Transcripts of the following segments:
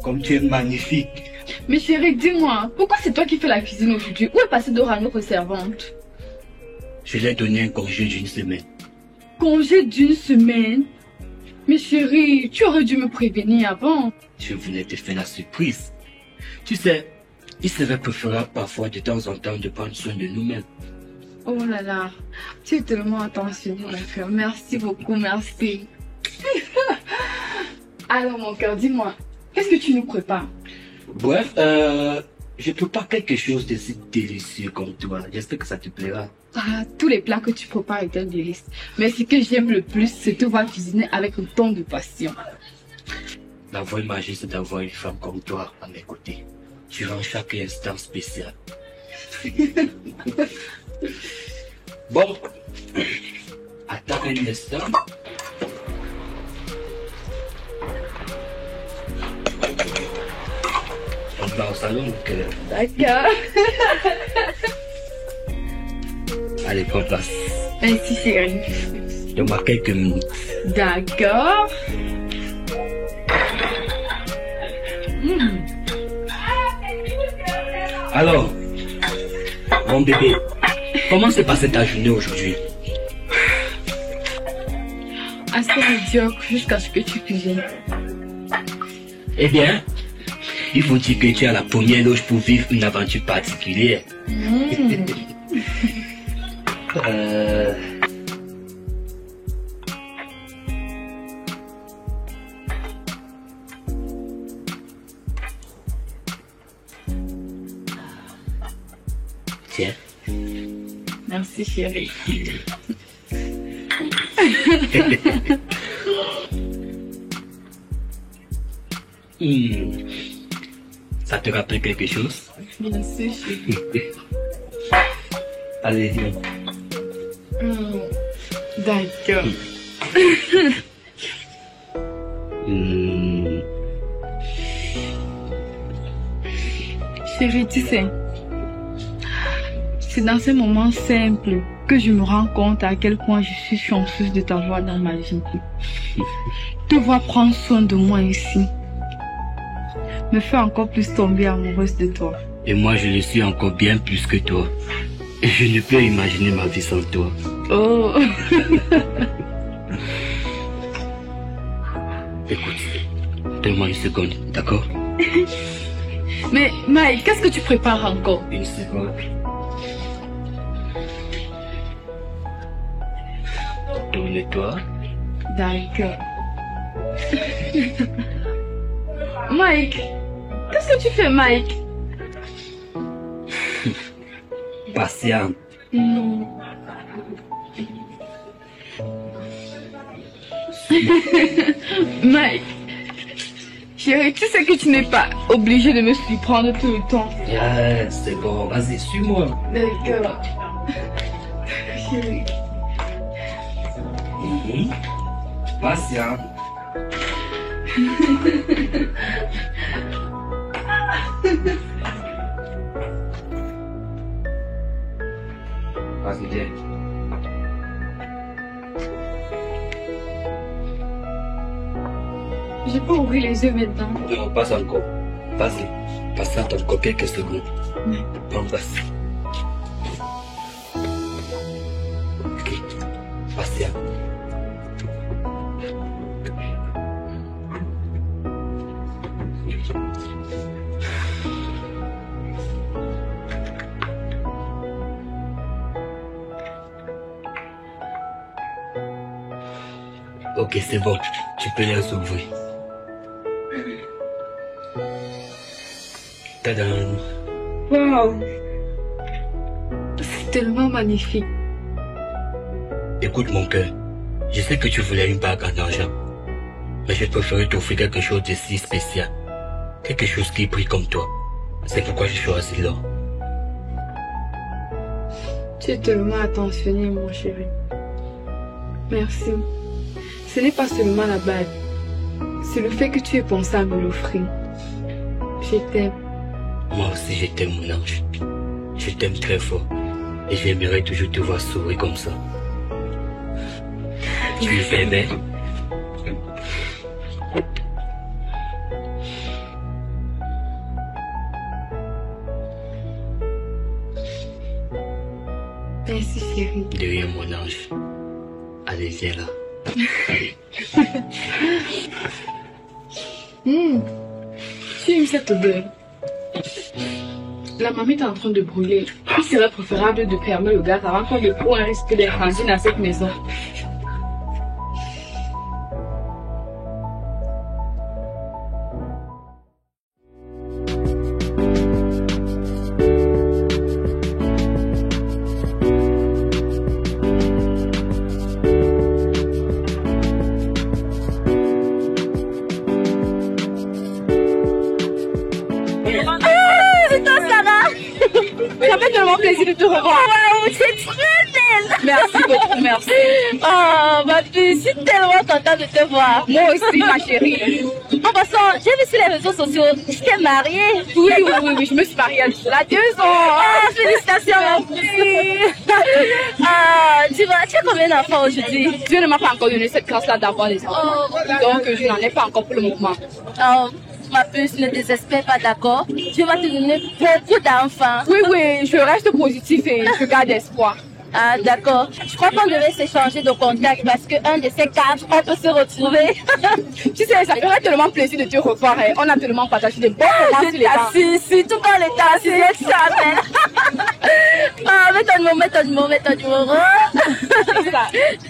Comme tu es magnifique. Mais chérie, dis-moi, pourquoi c'est toi qui fais la cuisine aujourd'hui? Où est passée Dora, notre servante? Je lui ai donné un congé d'une semaine. Congé d'une semaine? Mais chérie, tu aurais dû me prévenir avant. Je voulais te faire la surprise. Tu sais, il serait préférable parfois de temps en temps de prendre soin de nous-mêmes. Oh là là, tu es tellement attentionné, ma frère. Merci beaucoup, merci. Alors mon cœur, dis-moi, qu'est-ce que tu nous prépares? Bref, je prépare quelque chose de si délicieux comme toi. J'espère que ça te plaira. Ah, tous les plats que tu prépares est un délice. Mais ce que j'aime le plus, c'est te voir cuisiner avec autant de passion. La vraie magie, c'est d'avoir une femme comme toi à mes côtés. Tu rends chaque instant spécial. Bon, attends un instant. On va au salon, mon cœur. D'accord. Allez, prends place. Merci chérie. Donne-moi quelques minutes. D'accord. Alors, mon bébé, comment s'est passée ta journée aujourd'hui? Assez médiocre jusqu'à ce que tu cuisines. Eh bien, il faut dire que tu as la première loge pour vivre une aventure particulière. Tiens. Merci chérie. Ça te rappelle quelque chose? Bien sûr chérie. Allez, viens. D'accord. Chérie, tu sais, c'est dans ces moments simples que je me rends compte à quel point je suis chanceuse de t'avoir dans ma vie. Te voir prendre soin de moi ici me fait encore plus tomber amoureuse de toi. Et moi, je le suis encore bien plus que toi. Et je ne peux imaginer ma vie sans toi. Oh. Écoute, donne-moi une seconde, d'accord? Mais Mike, qu'est-ce que tu prépares encore? Une seconde. Tourne-toi. D'accord. Mike, qu'est-ce que tu fais, Mike? Patient. Mike, chérie, tu sais que tu n'es pas obligé de me surprendre tout le temps. Yes, c'est bon, vas-y, suis-moi. D'accord. Chérie. Patient. Vas-y, viens. Je peux ouvrir les yeux maintenant. Non, passe encore. Vas-y, patiente encore quelques secondes. Prends place. Ok, patient. Ok, c'est bon. Tu peux les ouvrir. Tadam. Wow. C'est tellement magnifique. Écoute mon cœur, je sais que tu voulais une bague en argent, mais je préférais t'offrir quelque chose de si spécial, quelque chose qui brille comme toi. C'est pourquoi j'ai choisi l'or. Tu es tellement attentionné, mon chéri. Merci. Ce n'est pas seulement la bague, c'est le fait que tu aies pensé à me l'offrir. Je t'aime. Moi aussi je t'aime mon ange. Je t'aime très fort et j'aimerais toujours te voir sourire comme ça. Tu es fais belle. Merci chérie. De rien mon ange. Allez viens là. Tu aimes cette odeur? La marmite est en train de brûler. Il serait préférable de fermer le gaz avant qu'on ne prenne un risque d'incendie dans cette maison. Ça fait tellement plaisir de te revoir. Wow, c'est très belle. Merci beaucoup, merci. Oh, ma fille, je suis tellement contente de te voir. Moi aussi, ma chérie. En passant, j'ai vu sur les réseaux sociaux, je t'ai mariée. Oui, je me suis mariée à 2 ans. Ah, félicitations, ma fille. Tu as combien d'enfants aujourd'hui? Dieu ne m'a pas encore donné cette grâce-là d'avoir des enfants. Donc, je n'en ai pas encore pour le moment. Oh, ma puce, ne désespère pas, d'accord? Dieu va te donner beaucoup d'enfants. Oui, je reste positif et je garde espoir. Ah, d'accord. Je crois qu'on devait s'échanger de contact parce qu'un de ces 4, on peut se retrouver. Tu sais, ça ferait tellement plaisir de te revoir. Hein. On a tellement partagé des bons moments sur les temps. Surtout quand les temps, c'est ça, mets ton numéro.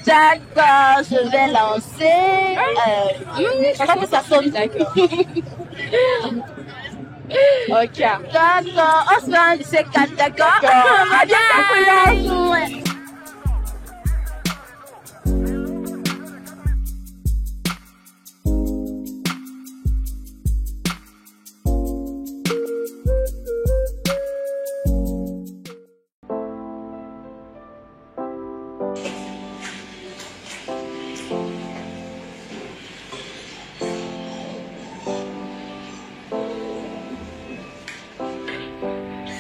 D'accord, je vais lancer. Je crois que ça sonne. D'accord. Ok. D'accord, on se fait un de ces 4, d'accord? À bientôt. Ouais.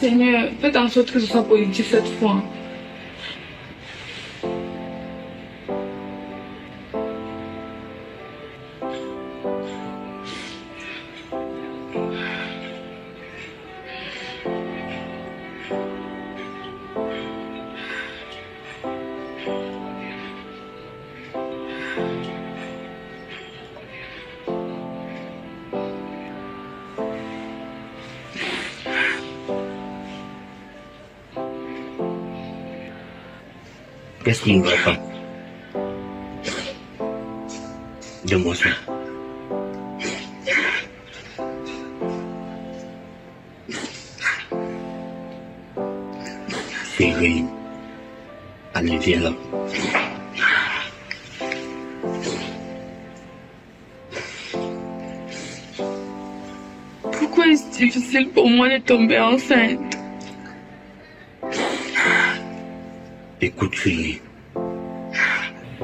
Seigneur, faites en sorte que ce soit positif cette fois. Qu'est-ce qui ne va pas? Donne-moi ça. Chérie, allez, viens là. Pourquoi est-ce difficile pour moi de tomber enceinte? Écoute, chérie,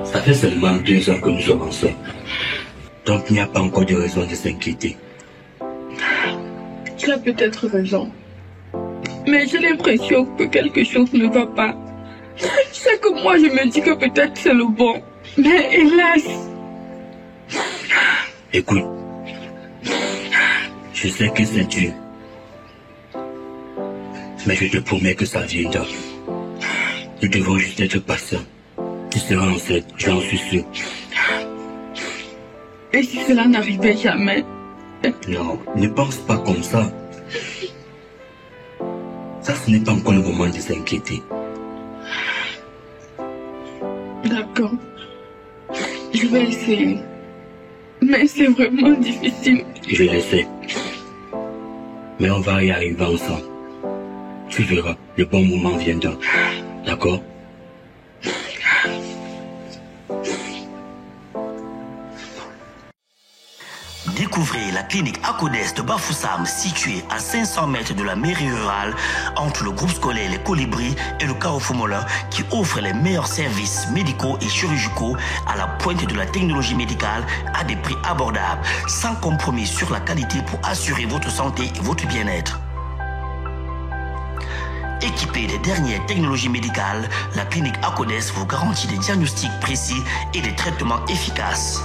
ça fait seulement 2 ans que nous sommes ensemble. Donc il n'y a pas encore de raison de s'inquiéter. Tu as peut-être raison. Mais j'ai l'impression que quelque chose ne va pas. Je sais que moi je me dis que peut-être c'est le bon. Mais hélas. Écoute, je sais que c'est dur. Mais je te promets que ça viendra. Nous devons juste être patients. Tu seras enceinte, j'en suis sûr. Et si cela n'arrivait jamais? Non, ne pense pas comme ça. Ça, ce n'est pas encore le moment de s'inquiéter. D'accord. Je vais essayer. Mais c'est vraiment difficile. Je le sais. Mais on va y arriver ensemble. Tu verras, le bon moment viendra. D'accord? Découvrez la clinique Acodes de Bafoussam, située à 500 mètres de la mairie rurale, entre le groupe scolaire Les Colibris et le Carrefour Molin, qui offre les meilleurs services médicaux et chirurgicaux à la pointe de la technologie médicale à des prix abordables, sans compromis sur la qualité pour assurer votre santé et votre bien-être. Équipée des dernières technologies médicales, la clinique Acodes vous garantit des diagnostics précis et des traitements efficaces.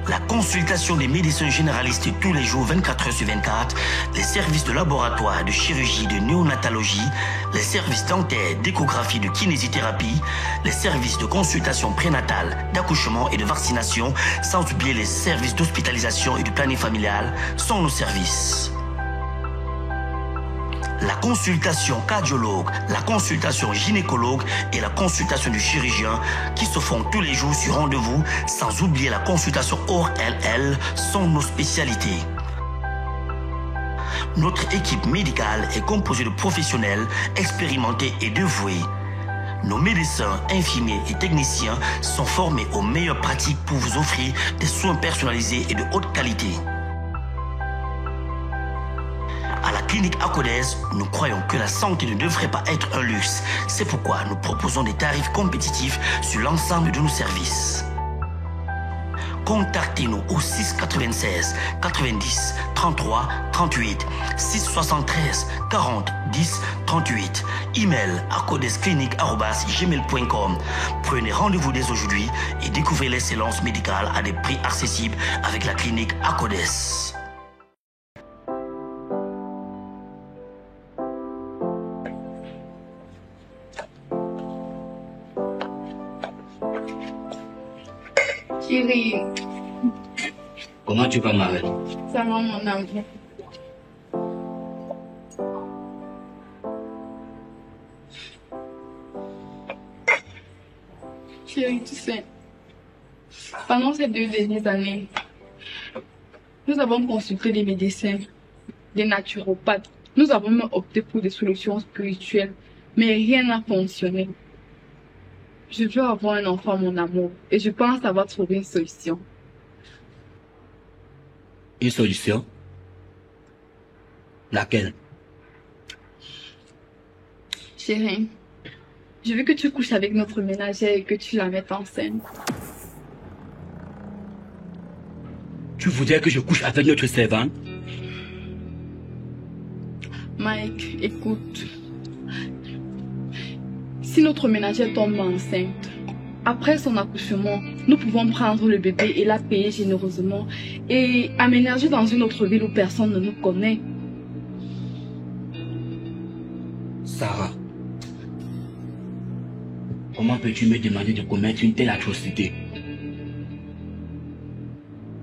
La consultation des médecins généralistes tous les jours 24 heures sur 24, les services de laboratoire, de chirurgie, de néonatologie, les services dentaires, d'échographie, de kinésithérapie, les services de consultation prénatale, d'accouchement et de vaccination, sans oublier les services d'hospitalisation et du planning familial, sont nos services. La consultation cardiologue, la consultation gynécologue et la consultation du chirurgien qui se font tous les jours sur rendez-vous, sans oublier la consultation hors LL, sont nos spécialités. Notre équipe médicale est composée de professionnels expérimentés et dévoués. Nos médecins, infirmiers et techniciens sont formés aux meilleures pratiques pour vous offrir des soins personnalisés et de haute qualité. À la clinique Acodes, nous croyons que la santé ne devrait pas être un luxe. C'est pourquoi nous proposons des tarifs compétitifs sur l'ensemble de nos services. Contactez-nous au 6 96 90 33 38 6 73 40 10 38. Email acodesclinique@gmail.com. Prenez rendez-vous dès aujourd'hui et découvrez l'excellence médicale à des prix accessibles avec la clinique Acodes. Chérie, Comment tu vas, Marelle? ça va mon amour. Chérie, tu sais, pendant ces 2 dernières années, nous avons consulté des médecins, des naturopathes. Nous avons même opté pour des solutions spirituelles, mais rien n'a fonctionné. Je veux avoir un enfant, mon amour, et je pense avoir trouvé une solution. Une solution? Laquelle? Chérie, je veux que tu couches avec notre ménagère et que tu la mettes enceinte. Tu voudrais que je couche avec notre servante? Mike, écoute. Si notre ménagère tombe enceinte, après son accouchement, nous pouvons prendre le bébé et la payer généreusement et aménager dans une autre ville où personne ne nous connaît. Sarah, comment peux-tu me demander de commettre une telle atrocité?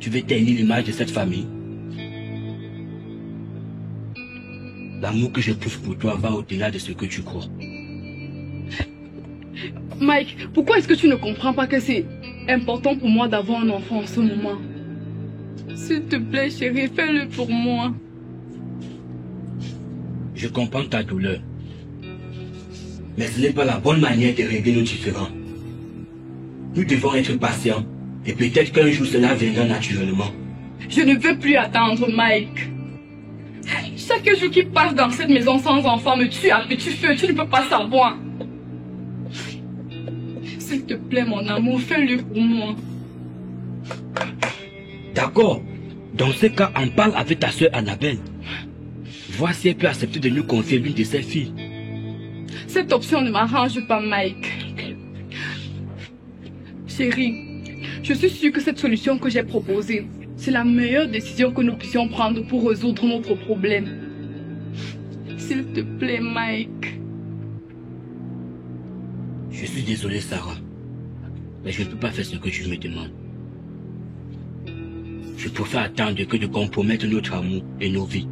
Tu veux ternir l'image de cette famille? L'amour que j'éprouve pour toi va au-delà de ce que tu crois. Mike, pourquoi est-ce que tu ne comprends pas que c'est important pour moi d'avoir un enfant en ce moment? S'il te plaît, chérie, fais-le pour moi. Je comprends ta douleur. Mais ce n'est pas la bonne manière de régler nos différends. Nous devons être patients et peut-être qu'un jour cela viendra naturellement. Je ne veux plus attendre, Mike. Chaque jour qui passe dans cette maison sans enfant me tue à petit feu, tu ne peux pas savoir. S'il te plaît, mon amour, fais-le pour moi. D'accord. Dans ce cas, en parle avec ta soeur Annabelle. Vois si elle peut accepter de nous confier l'une de ses filles. Cette option ne m'arrange pas, Mike. Chérie, je suis sûre que cette solution que j'ai proposée, c'est la meilleure décision que nous puissions prendre pour résoudre notre problème. S'il te plaît, Mike. Je suis désolé, Sarah. Mais je ne peux pas faire ce que tu me demandes. Je préfère attendre que de compromettre notre amour et nos vies.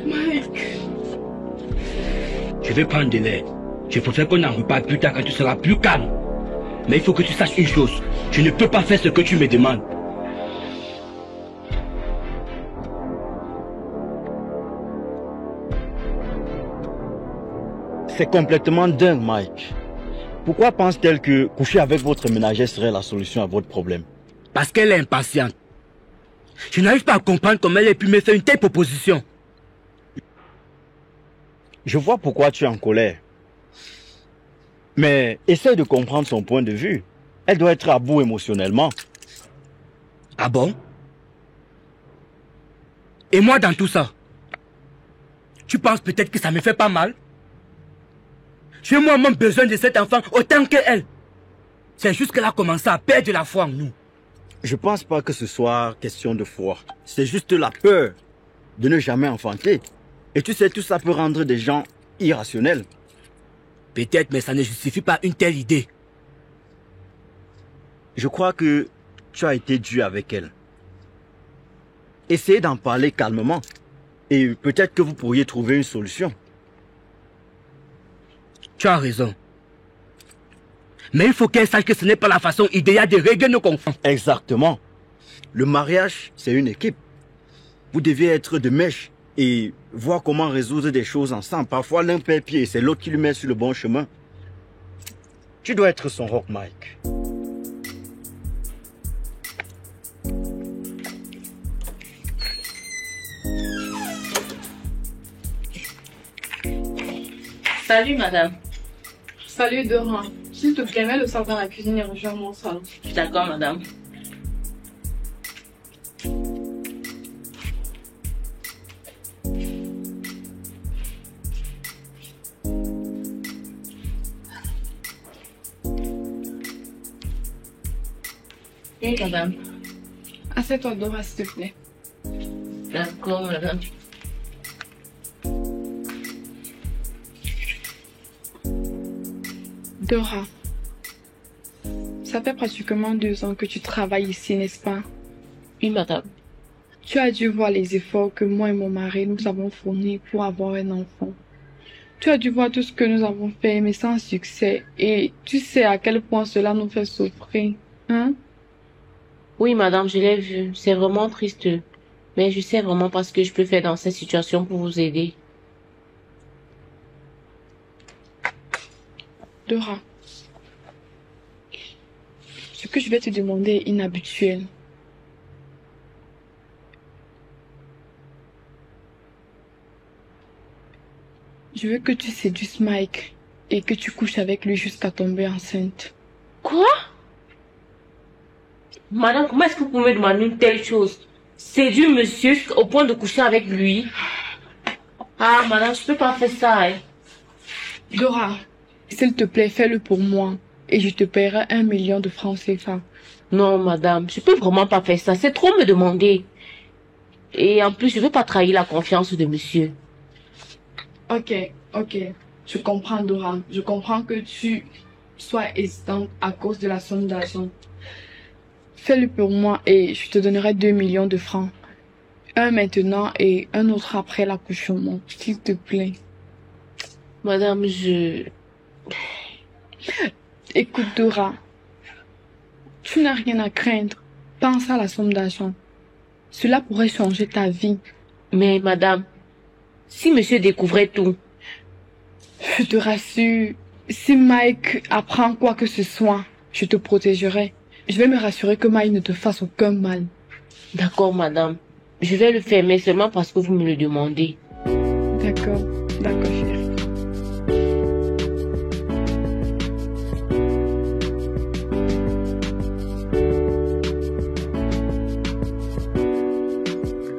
Mike. Je vais prendre de l'air. Je préfère qu'on en reparle plus tard quand tu seras plus calme. Mais il faut que tu saches une chose. Je ne peux pas faire ce que tu me demandes. C'est complètement dingue, Mike. Pourquoi pense-t-elle que coucher avec votre ménagère serait la solution à votre problème? Parce qu'elle est impatiente. Je n'arrive pas à comprendre comment elle a pu me faire une telle proposition. Je vois pourquoi tu es en colère. Mais essaie de comprendre son point de vue. Elle doit être à bout émotionnellement. Ah bon? Et moi dans tout ça? Tu penses peut-être que ça me fait pas mal? J'ai moi-même besoin de cet enfant autant qu'elle. C'est juste qu'elle a commencé à perdre la foi en nous. Je pense pas que ce soit question de foi. C'est juste la peur de ne jamais enfanter. Et tu sais, tout ça peut rendre des gens irrationnels. Peut-être, mais ça ne justifie pas une telle idée. Je crois que tu as été dur avec elle. Essayez d'en parler calmement. Et peut-être que vous pourriez trouver une solution. Tu as raison. Mais il faut qu'elle sache que ce n'est pas la façon idéale de régler nos conflits. Exactement. Le mariage, c'est une équipe. Vous deviez être de mèche et voir comment résoudre des choses ensemble. Parfois, l'un perd pied et c'est l'autre qui lui met sur le bon chemin. Tu dois être son rock, Mike. Salut, madame. Salut Dora. S'il te plaît, mets le sac dans la cuisine et rejoins mon salon. D'accord, madame. Oui, madame. Assieds-toi Dora, s'il te plaît. D'accord, madame. Dora, ça fait pratiquement 2 ans que tu travailles ici, n'est-ce pas? Oui, madame. Tu as dû voir les efforts que moi et mon mari nous avons fournis pour avoir un enfant. Tu as dû voir tout ce que nous avons fait, mais sans succès. Et tu sais à quel point cela nous fait souffrir, hein? Oui, madame, je l'ai vu. C'est vraiment triste. Mais je sais vraiment pas ce que je peux faire dans cette situation pour vous aider. Dora, ce que je vais te demander est inhabituel. Je veux que tu séduises Mike et que tu couches avec lui jusqu'à tomber enceinte. Quoi? Madame, comment est-ce que vous pouvez me demander une telle chose? Séduire monsieur au point de coucher avec lui? Ah, madame, je peux pas faire ça, hein. Dora, s'il te plaît, fais-le pour moi et je te paierai 1 million de francs CFA. Non, madame, je peux vraiment pas faire ça. C'est trop me demander. Et en plus, je veux pas trahir la confiance de monsieur. Ok. Je comprends, Dora. Je comprends que tu sois hésitante à cause de la somme d'argent. Fais-le pour moi et je te donnerai 2 millions de francs. Un maintenant et un autre après l'accouchement, s'il te plaît. Madame, Écoute, Dora. Tu n'as rien à craindre. Pense à la somme d'argent. Cela pourrait changer ta vie. Mais madame, si monsieur découvrait tout... Je te rassure, si Mike apprend quoi que ce soit, je te protégerai. Je vais me rassurer que Mike ne te fasse aucun mal. D'accord, madame. Je vais le faire, mais seulement parce que vous me le demandez. D'accord, chérie.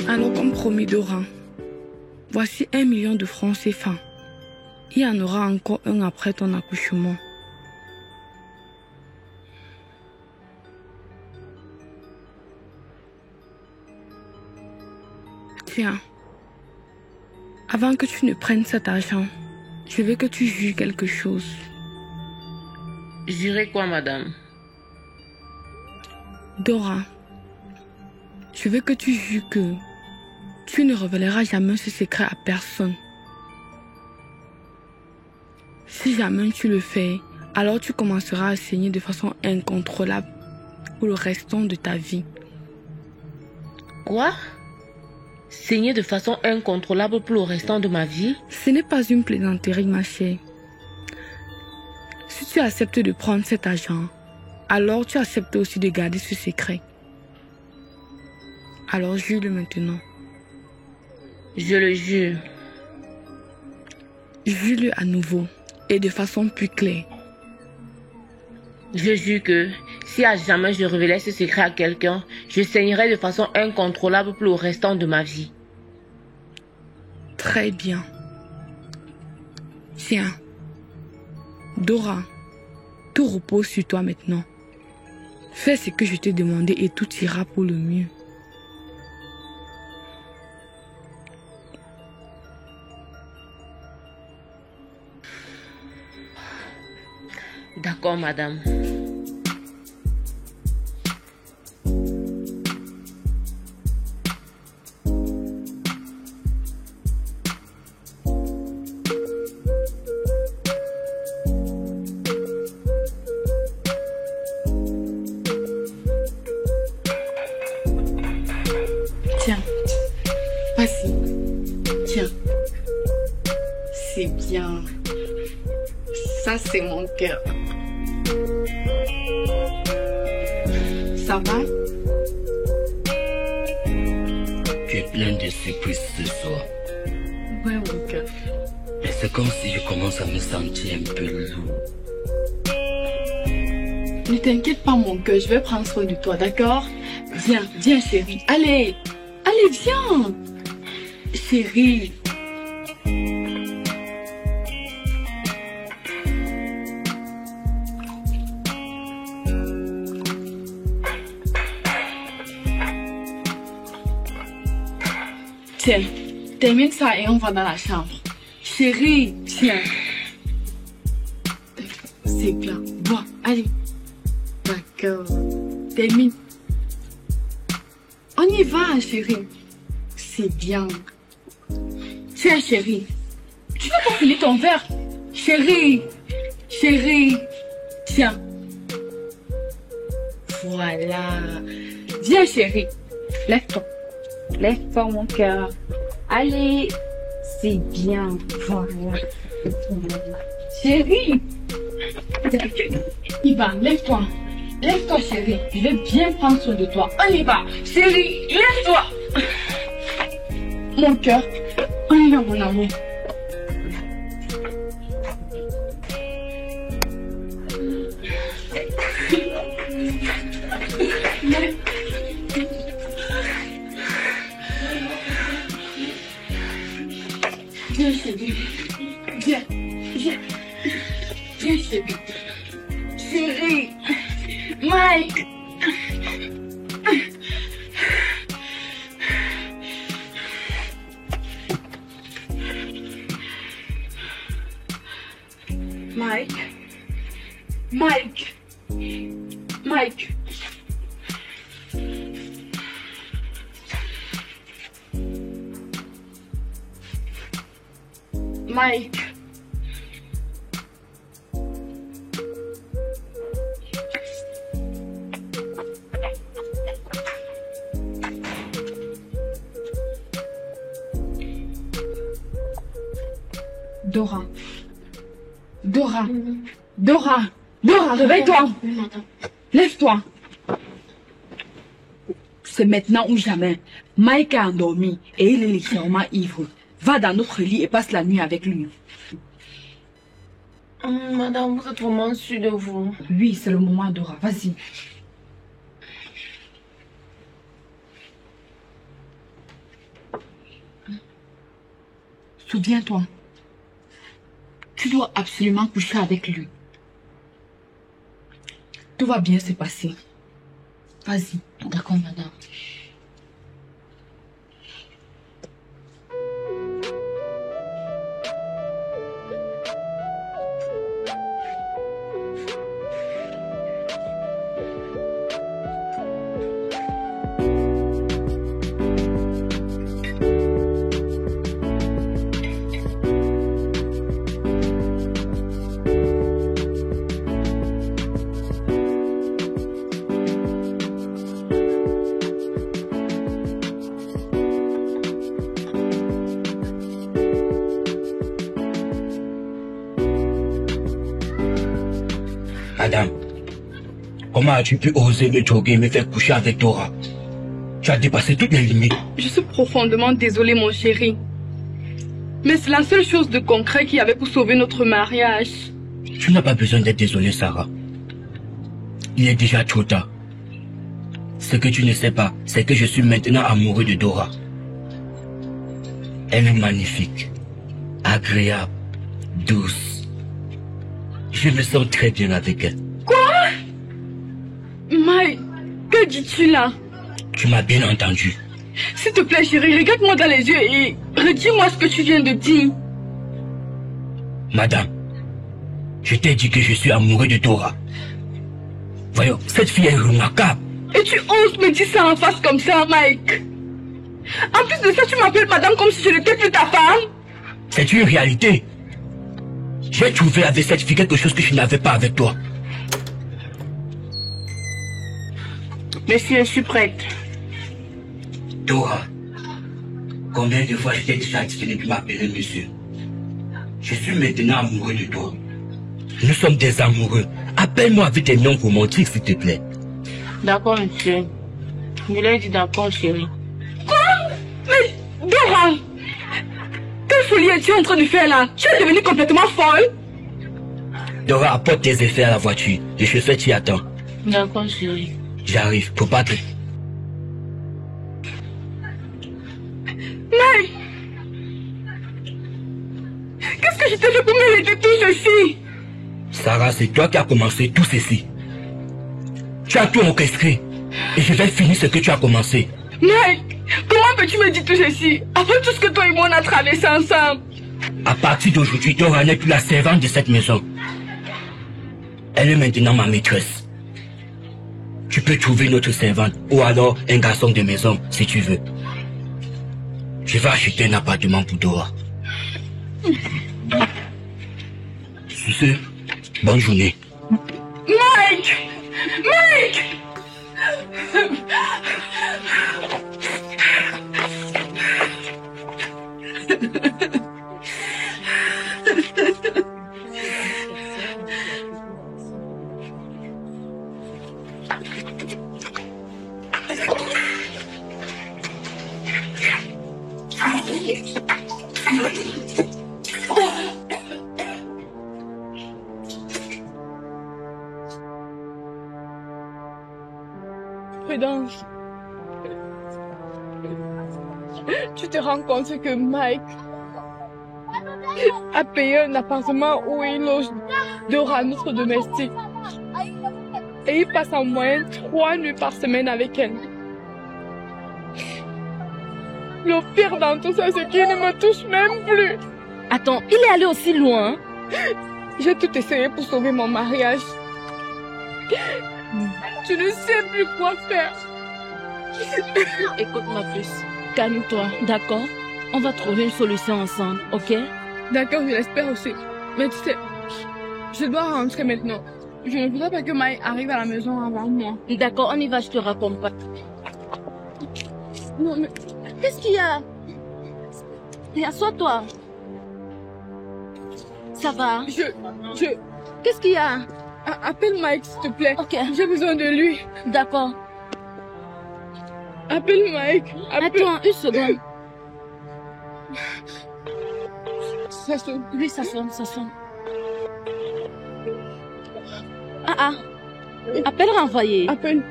Alors, comme promis, Dora, voici 1 million de francs CFA. Il y en aura encore un après ton accouchement. Tiens, avant que tu ne prennes cet argent, je veux que tu jures quelque chose. Jurer quoi, madame? Dora, je veux que tu jures que tu ne révéleras jamais ce secret à personne. Si jamais tu le fais, alors tu commenceras à saigner de façon incontrôlable pour le restant de ta vie. Quoi? Saigner de façon incontrôlable pour le restant de ma vie? Ce n'est pas une plaisanterie, ma chère. tu acceptes de prendre cet argent, alors tu acceptes aussi de garder ce secret. Alors jure-le maintenant. Je le jure. Jure-le à nouveau et de façon plus claire. Je jure que si à jamais je révélais ce secret à quelqu'un, je saignerais de façon incontrôlable pour le restant de ma vie. Très bien. Tiens. Dora, tout repose sur toi maintenant. Fais ce que je t'ai demandé et tout ira pour le mieux. D'accord, madame. Tiens, vas-y. Tiens. C'est bien. Ça, c'est mon cœur. Ça va? Tu es plein de surprises ce soir. Ouais, mon cœur. Mais c'est comme si je commence à me sentir un peu lourd. Ne t'inquiète pas, mon cœur, je vais prendre soin de toi, d'accord? Viens, viens, chérie. Allez, allez, viens. Chérie. Tiens, termine ça et on va dans la chambre. Chérie, tiens. C'est bien. Bois, allez. D'accord. Termine. On y va, chérie. C'est bien. Tiens, chérie. Tu veux pas finir ton verre? Chérie. Chérie. Tiens. Voilà. Viens, chérie. Lève-toi. Lève-toi, mon cœur. Allez. C'est bien. Voilà. Chérie. Il va, lève-toi. Lève-toi, chérie. Je vais bien prendre soin de toi. On y va. Chérie, lève-toi. Mon cœur. On y va, mon amour. Viens, chérie. Viens. Viens. Viens, chérie. Chérie. Mike. Mike. Mike. Mike. Mike. Dora. Dora. Dora. Dora, réveille-toi. Lève-toi. C'est maintenant ou jamais. Mike a endormi et il est légèrement ivre. Va dans notre lit et passe la nuit avec lui. Madame, vous êtes vraiment sûre de vous? Oui, c'est le moment, Dora. Vas-y. Souviens-toi. Tu dois absolument coucher avec lui. Tout va bien se passer. Vas-y. D'accord, madame. Comment as-tu pu oser me droguer et me faire coucher avec Dora? Tu as dépassé toutes les limites. Je suis profondément désolée, mon chéri. Mais c'est la seule chose de concret qu'il y avait pour sauver notre mariage. Tu n'as pas besoin d'être désolée, Sarah. Il est déjà trop tard. Ce que tu ne sais pas, c'est que je suis maintenant amoureux de Dora. Elle est magnifique, agréable, douce. Je me sens très bien avec elle. Quoi? Mike, que dis-tu là? Tu m'as bien entendu. S'il te plaît, chérie, regarde-moi dans les yeux et redis-moi ce que tu viens de dire. Madame, je t'ai dit que je suis amoureux de Dora. Voyons, cette fille est remarquable. Et tu oses me dire ça en face comme ça, Mike? En plus de ça, tu m'appelles madame comme si je n'étais plus ta femme? C'est une réalité. J'ai trouvé avec cette fille quelque chose que je n'avais pas avec toi. Monsieur, je suis prête. Dora, combien de fois je t'ai déjà dit de m'appeler monsieur? Je suis maintenant amoureux de toi. Nous sommes des amoureux. Appelle-moi avec tes noms romantiques, s'il te plaît. D'accord, monsieur. Je l'ai dit d'accord, chérie. Quoi? Mais, Dora! Quelle folie es-tu en train de faire là? Tu es devenue complètement folle? Dora, apporte tes effets à la voiture. Le chauffeur t'y attend. D'accord, chérie. J'arrive, faut pas te... Mais... Qu'est-ce que je t'ai fait pour mériter tout ceci? Sarah, c'est toi qui as commencé tout ceci. Tu as tout orchestré. Et je vais finir ce que tu as commencé. Mike, comment peux-tu me dire tout ceci? Après tout ce que toi et moi on a traversé ensemble. À partir d'aujourd'hui, Dora n'est plus la servante de cette maison. Elle est maintenant ma maîtresse. Tu peux trouver une autre servante ou alors un garçon de maison si tu veux. Je vais acheter un appartement pour Dora. Sur ce, bonne journée. Mike! Mike! Prudence. Tu te rends compte que Mike a payé un appartement où il loge Dora, notre domestique. Et il passe en moyenne 3 nuits par semaine avec elle. Le pire dans tout ça, c'est qu'il ne me touche même plus. Attends, il est allé aussi loin? J'ai tout essayé pour sauver mon mariage. Tu ne sais plus quoi faire. Écoute ma puce, calme-toi, d'accord? On va trouver une solution ensemble, ok? D'accord, je l'espère aussi. Mais tu sais, je dois rentrer maintenant. Je ne voudrais pas que Mike arrive à la maison avant moi. D'accord, on y va, je te raccompagne. Non, mais... Qu'est-ce qu'il y a? Assois-toi. Ça va? Qu'est-ce qu'il y a? Appelle Mike, s'il te plaît. Ok. J'ai besoin de lui. D'accord. Appelle Mike. Attends, une seconde. Ça sonne. Oui, ça sonne, ça sonne. Ah. Appelle renvoyé. Appelle.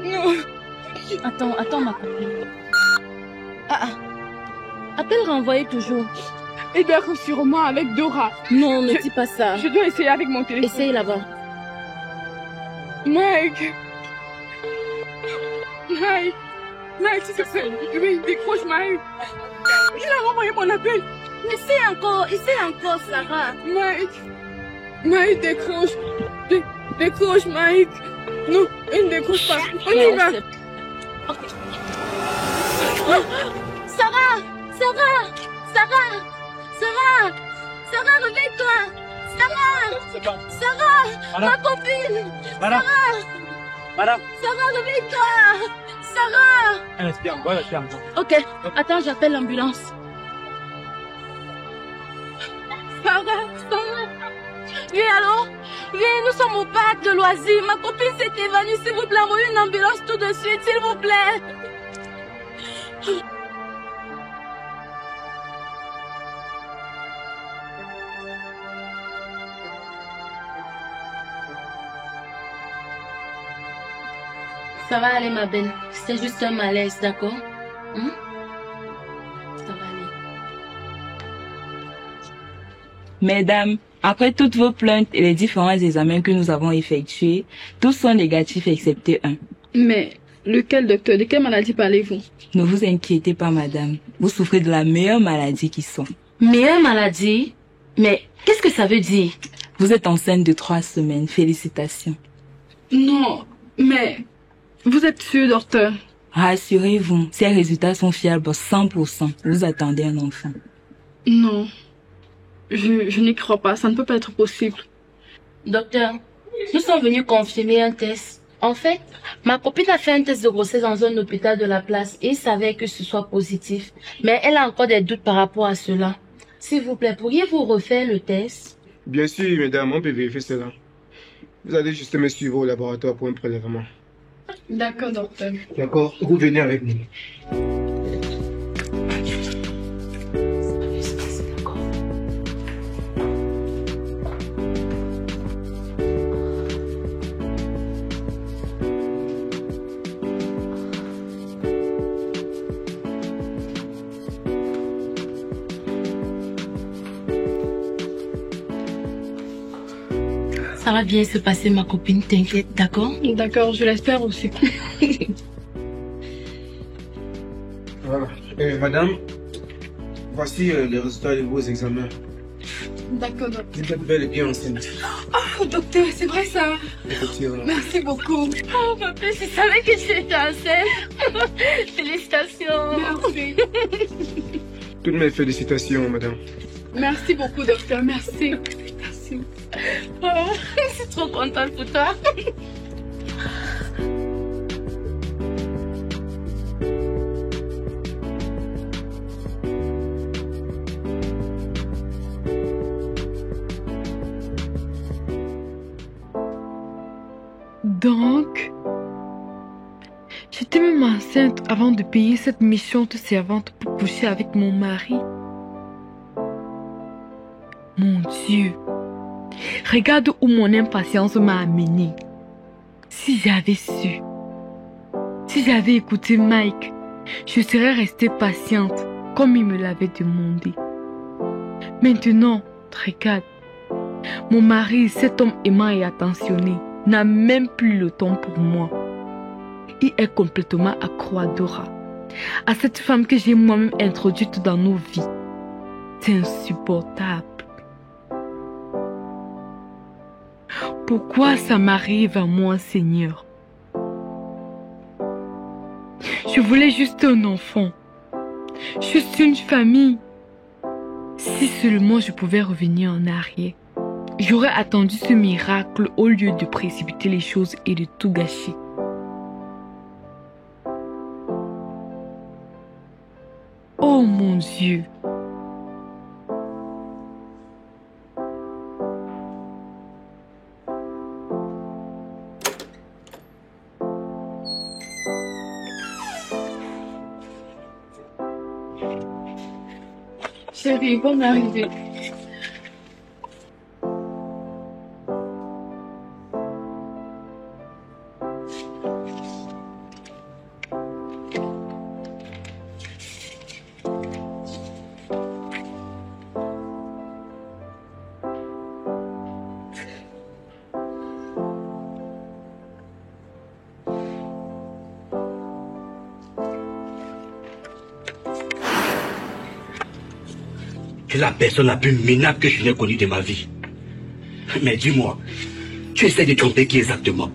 Non. Attends ma copine. Appelle renvoyé toujours. Il doit être sûrement avec Dora. Non, ne dis pas ça. Je dois essayer avec mon téléphone. Essaye là-bas. Mike, s'il te plaît. Oui, décroche Mike. Il a renvoyé mon appel. Essaye encore, Sarah. Mike, décroche. Décroche, Mike. Non, il ne décroche pas. On y va. Okay. Sarah, réveille-toi. Sarah, ma copine. Madame. Sarah, réveille-toi. Sarah. Elle est bien. Ok, attends, j'appelle l'ambulance. Sarah. Oui, allô? Oui, nous sommes au parc de loisirs. Ma copine s'est évanouie. S'il vous plaît, envoyez une ambulance tout de suite, s'il vous plaît. Ça va aller, ma belle. C'est juste un malaise, d'accord? Ça va aller. Mesdames, après toutes vos plaintes et les différents examens que nous avons effectués, tous sont négatifs excepté un. Mais lequel, docteur? De quelle maladie parlez-vous? Ne vous inquiétez pas, madame. Vous souffrez de la meilleure maladie qui soit. Meilleure maladie? Mais qu'est-ce que ça veut dire? Vous êtes enceinte de 3 semaines. Félicitations. Non, mais vous êtes sûr, docteur? Rassurez-vous, ces résultats sont fiables 100%. Vous attendez un enfant. Non, je n'y crois pas. Ça ne peut pas être possible. Docteur, nous sommes venus confirmer un test. En fait, ma copine a fait un test de grossesse dans un hôpital de la place et il savait que ce soit positif. Mais elle a encore des doutes par rapport à cela. S'il vous plaît, pourriez-vous refaire le test? Bien sûr, mesdames, on peut vérifier cela. Vous allez juste me suivre au laboratoire pour un prélèvement. D'accord, docteur. D'accord, vous venez avec nous. Ça va bien se passer, ma copine, t'inquiète, d'accord? D'accord, je l'espère aussi. Voilà. Madame, voici les résultats de vos examens. D'accord, docteur. Vous êtes bel et bien enceinte. Oh, docteur, c'est vrai ça? Effectivement. Merci beaucoup. Oh, ma belle, je savais que tu étais enceinte. Félicitations. Merci. Toutes mes félicitations, madame. Merci beaucoup, docteur. Merci. Merci. Oh, je suis trop contente pour toi. Donc, j'étais même enceinte avant de payer cette méchante servante pour coucher avec mon mari. Mon Dieu, regarde où mon impatience m'a amenée. Si j'avais su, si j'avais écouté Mike, je serais restée patiente comme il me l'avait demandé. Maintenant, regarde, mon mari, cet homme aimant et attentionné, n'a même plus le temps pour moi. Il est complètement accro à Dora, à cette femme que j'ai moi-même introduite dans nos vies. C'est insupportable. Pourquoi ça m'arrive à moi, Seigneur? Je voulais juste un enfant, juste une famille. Si seulement je pouvais revenir en arrière. J'aurais attendu ce miracle au lieu de précipiter les choses et de tout gâcher. Oh mon Dieu! Chérie, bonne arrivée. Tu es la personne la plus minable que je n'ai connue de ma vie. Mais dis-moi, tu essaies de tromper qui exactement?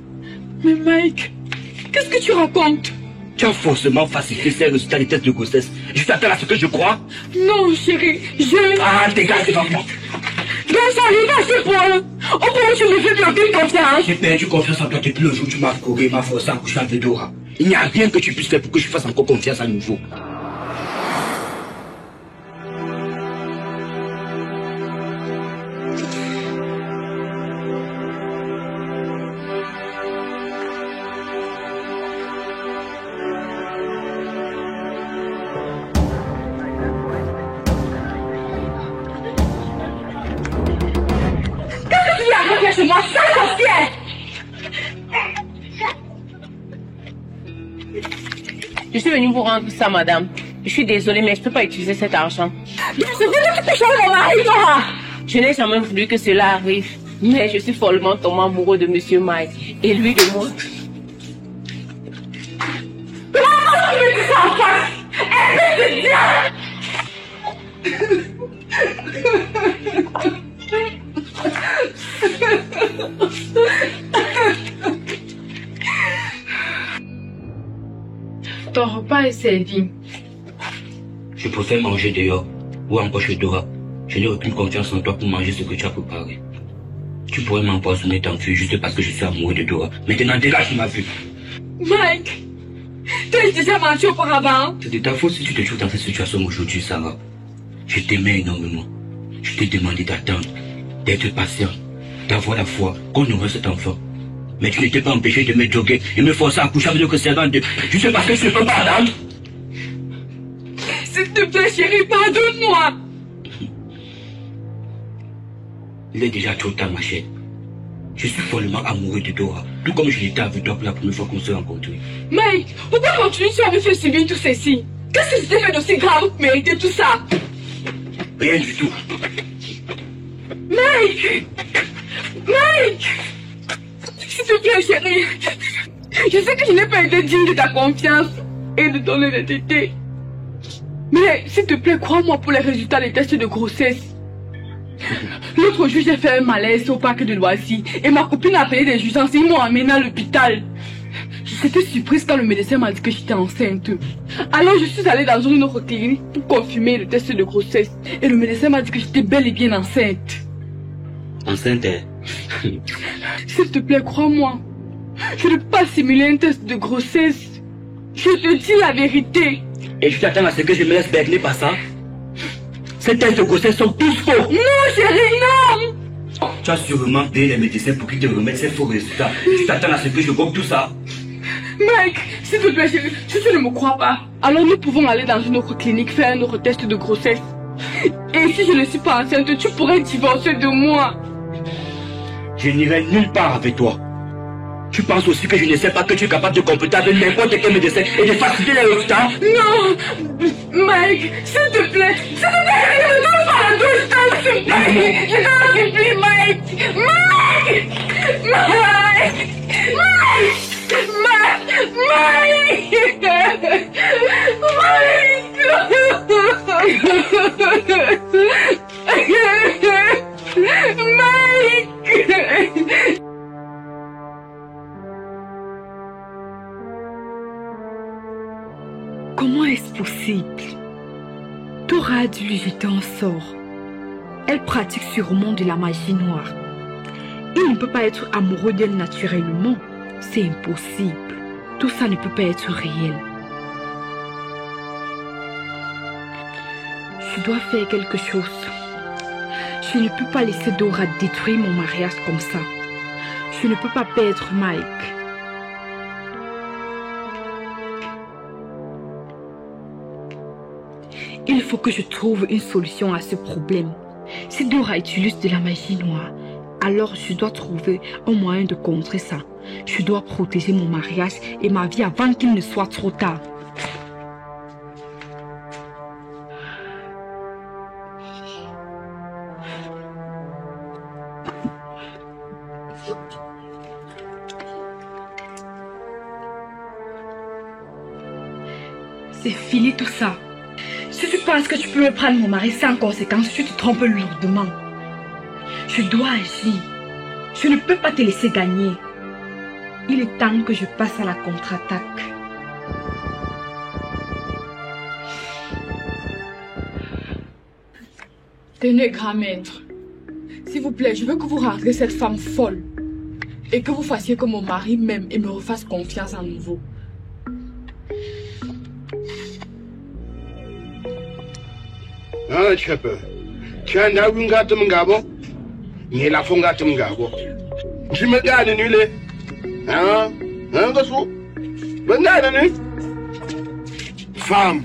Mais Mike, qu'est-ce que tu racontes? Tu as forcément falsifié ces résultats des tests de grossesse. Je t'attends à ce que je crois. Non, chérie, je... Ah, dégage devant moi. Mais j'arrive à ce point. Au point où tu me fais plus aucune confiance. J'ai perdu confiance en toi depuis le jour où tu m'as couru et m'as forcé à coucher avec Dora. Il n'y a rien que tu puisses faire pour que je fasse encore confiance à nouveau. Je suis venue vous rendre ça, madame. Je suis désolée, mais je ne peux pas utiliser cet argent. Je n'ai jamais voulu que cela arrive. Mais je suis follement tombée amoureux de Monsieur Mike. Et lui de moi. Ton repas est servi. Je préfère manger dehors ou encore chez Dora. Je n'ai aucune confiance en toi pour manger ce que tu as préparé. Tu pourrais m'empoisonner t'enfuir juste parce que je suis amoureux de Dora. Maintenant, dégage ma vue. Mike, tu as déjà menti auparavant. C'est de ta faute si tu te trouves dans cette situation aujourd'hui, Sarah. Je t'aimais énormément. Je t'ai demandé d'attendre, d'être patient, d'avoir la foi qu'on aurait cet enfant. Mais tu n'étais pas empêché de me droguer et me forcer à coucher avec notre servante juste parce que je ne peux pas attendre. S'il te plaît, chérie, pardonne-moi. Il est déjà trop tard, ma chère. Je suis follement amoureux de Dora, tout comme je l'étais avec toi pour la première fois qu'on s'est rencontrés. Mike, pourquoi continues-tu à me faire subir tout ceci? Qu'est-ce que je t'ai fait d'aussi grave pour mériter tout ça? Rien du tout. Mike! Mike! S'il te plaît, chérie. Je sais que je n'ai pas été digne de ta confiance et de ton honnêteté. Mais s'il te plaît, crois-moi pour les résultats des tests de grossesse. L'autre jour, j'ai fait un malaise au parc de loisirs et ma copine a appelé des urgences et ils m'ont amené à l'hôpital. J'étais surprise quand le médecin m'a dit que j'étais enceinte. Alors je suis allée dans une autre clinique pour confirmer le test de grossesse et le médecin m'a dit que j'étais bel et bien enceinte. Enceinte? S'il te plaît, crois-moi. Je ne peux pas simuler un test de grossesse. Je te dis la vérité. Et tu t'attends à ce que je me laisse berner par ça? Ces tests de grossesse sont tous faux. Non, chérie, non. Tu as sûrement payé les médecins pour qu'ils te remettent ces faux résultats. Tu t'attends à ce que je gobe tout ça? Mike, s'il te plaît, chérie, si tu ne me crois pas, alors nous pouvons aller dans une autre clinique faire un autre test de grossesse. Et si je ne suis pas enceinte, tu pourrais divorcer de moi. Je n'irai nulle part avec toi. Tu penses aussi que je ne sais pas que tu es capable de compléter avec n'importe quel médecin et de faciliter les résultats? Non! Mike, s'il te plaît, ne donne pas la douche, s'il te plaît! Je t'en supplie, Mike! Mike! Comment est-ce possible? Dora a dû lui jeter un sort. Elle pratique sûrement de la magie noire. Il ne peut pas être amoureux d'elle naturellement. C'est impossible. Tout ça ne peut pas être réel. Je dois faire quelque chose. Je ne peux pas laisser Dora détruire mon mariage comme ça. Je ne peux pas perdre Mike. Il faut que je trouve une solution à ce problème. Si Dora utilise de la magie noire, alors je dois trouver un moyen de contrer ça. Je dois protéger mon mariage et ma vie avant qu'il ne soit trop tard. C'est fini tout ça. Si tu penses que tu peux me prendre mon mari sans conséquence, tu te trompes lourdement. Je dois agir. Je ne peux pas te laisser gagner. Il est temps que je passe à la contre-attaque. Tenez, grand maître. S'il vous plaît, je veux que vous rentrez cette femme folle. Et que vous fassiez que mon mari m'aime et me refasse confiance à nouveau. Ah, Chepe. Tu as un wingat de Mungabo? Ni la fonga de Mungabo. Tu me gardes nulé. Hein? Hein, Gassou? Regarde, nu. Femme,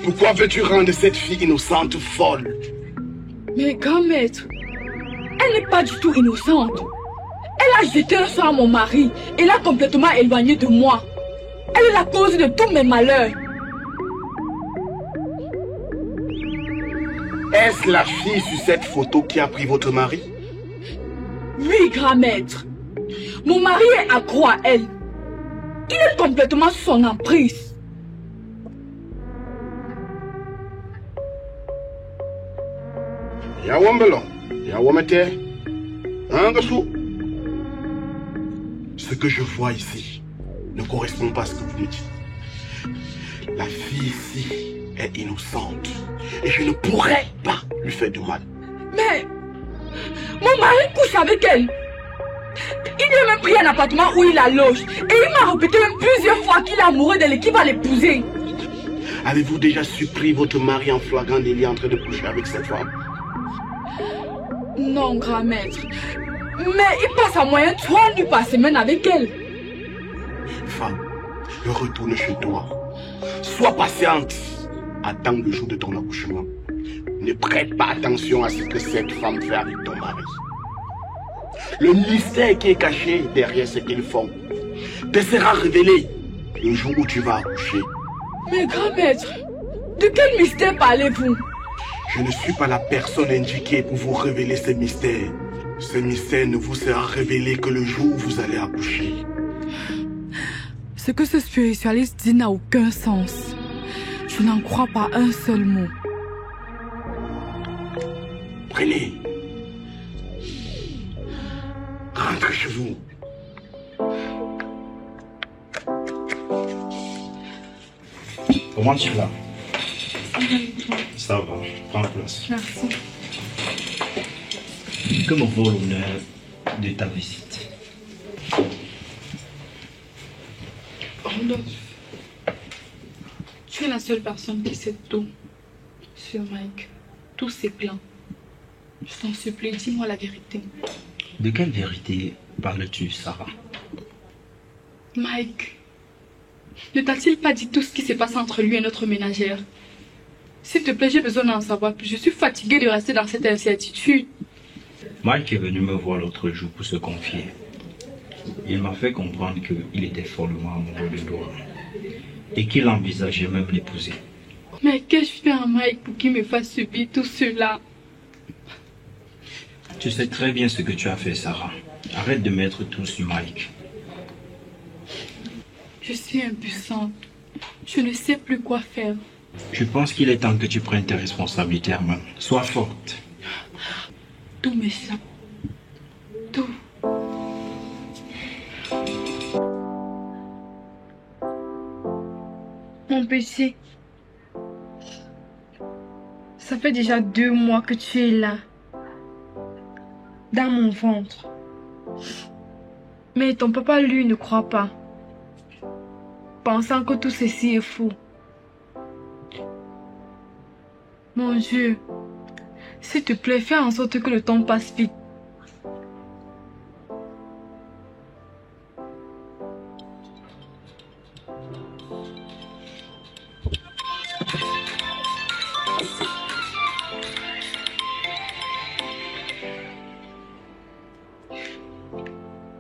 pourquoi veux-tu rendre cette fille innocente folle? Mais grand maître, elle n'est pas du tout innocente. Elle a jeté un sort à mon mari et l'a complètement éloigné de moi. Elle est la cause de tous mes malheurs. Est-ce la fille sur cette photo qui a pris votre mari? Oui, grand maître. Mon mari est accro à elle. Il est complètement sous son emprise. Ce que je vois ici ne correspond pas à ce que vous me dites. La fille ici est innocente et je ne pourrais pas lui faire de mal. Mais mon mari couche avec elle. Il lui a même pris un appartement où il la loge. Et il m'a répété même plusieurs fois qu'il est amoureux d'elle et qu'il va l'épouser. Avez-vous déjà surpris votre mari en flagrant délit en train de coucher avec cette femme? Non, grand maître. Mais il passe en moyenne 3 nuits par semaine avec elle. Femme, retourne chez toi. Sois patiente. Attends le jour de ton accouchement. Ne prête pas attention à ce que cette femme fait avec ton mari. Le mystère qui est caché derrière ce qu'ils font te sera révélé le jour où tu vas accoucher. Mais grand maître, de quel mystère parlez-vous? Je ne suis pas la personne indiquée pour vous révéler ces mystères. Ce mystère ne vous sera révélé que le jour où vous allez accoucher. Ce que ce spiritualiste dit n'a aucun sens. Je n'en crois pas un seul mot. Prenez. Rentrez chez vous. Comment tu vas? Ça va, prends place. Merci. Que me vaut l'honneur de ta visite? Rodolphe, tu es la seule personne qui sait tout sur Mike, tous ses plans. Je t'en supplie, dis-moi la vérité. De quelle vérité parles-tu, Sarah? Mike, ne t'a-t-il pas dit tout ce qui s'est passé entre lui et notre ménagère? S'il te plaît, j'ai besoin d'en savoir plus. Je suis fatiguée de rester dans cette incertitude. Mike est venu me voir l'autre jour pour se confier. Il m'a fait comprendre qu'il était follement amoureux de Dora et qu'il envisageait même l'épouser. Mais qu'ai-je fait à Mike pour qu'il me fasse subir tout cela? Tu sais très bien ce que tu as fait, Sarah. Arrête de mettre tout sur Mike. Je suis impuissante. Je ne sais plus quoi faire. Je pense qu'il est temps que tu prennes tes responsabilités à main. Sois forte. Tout m'échappe. Tout. Mon petit, ça fait déjà 2 mois que tu es là, dans mon ventre. Mais ton papa, lui, ne croit pas, pensant que tout ceci est faux. Mon Dieu, s'il te plaît, fais en sorte que le temps passe vite.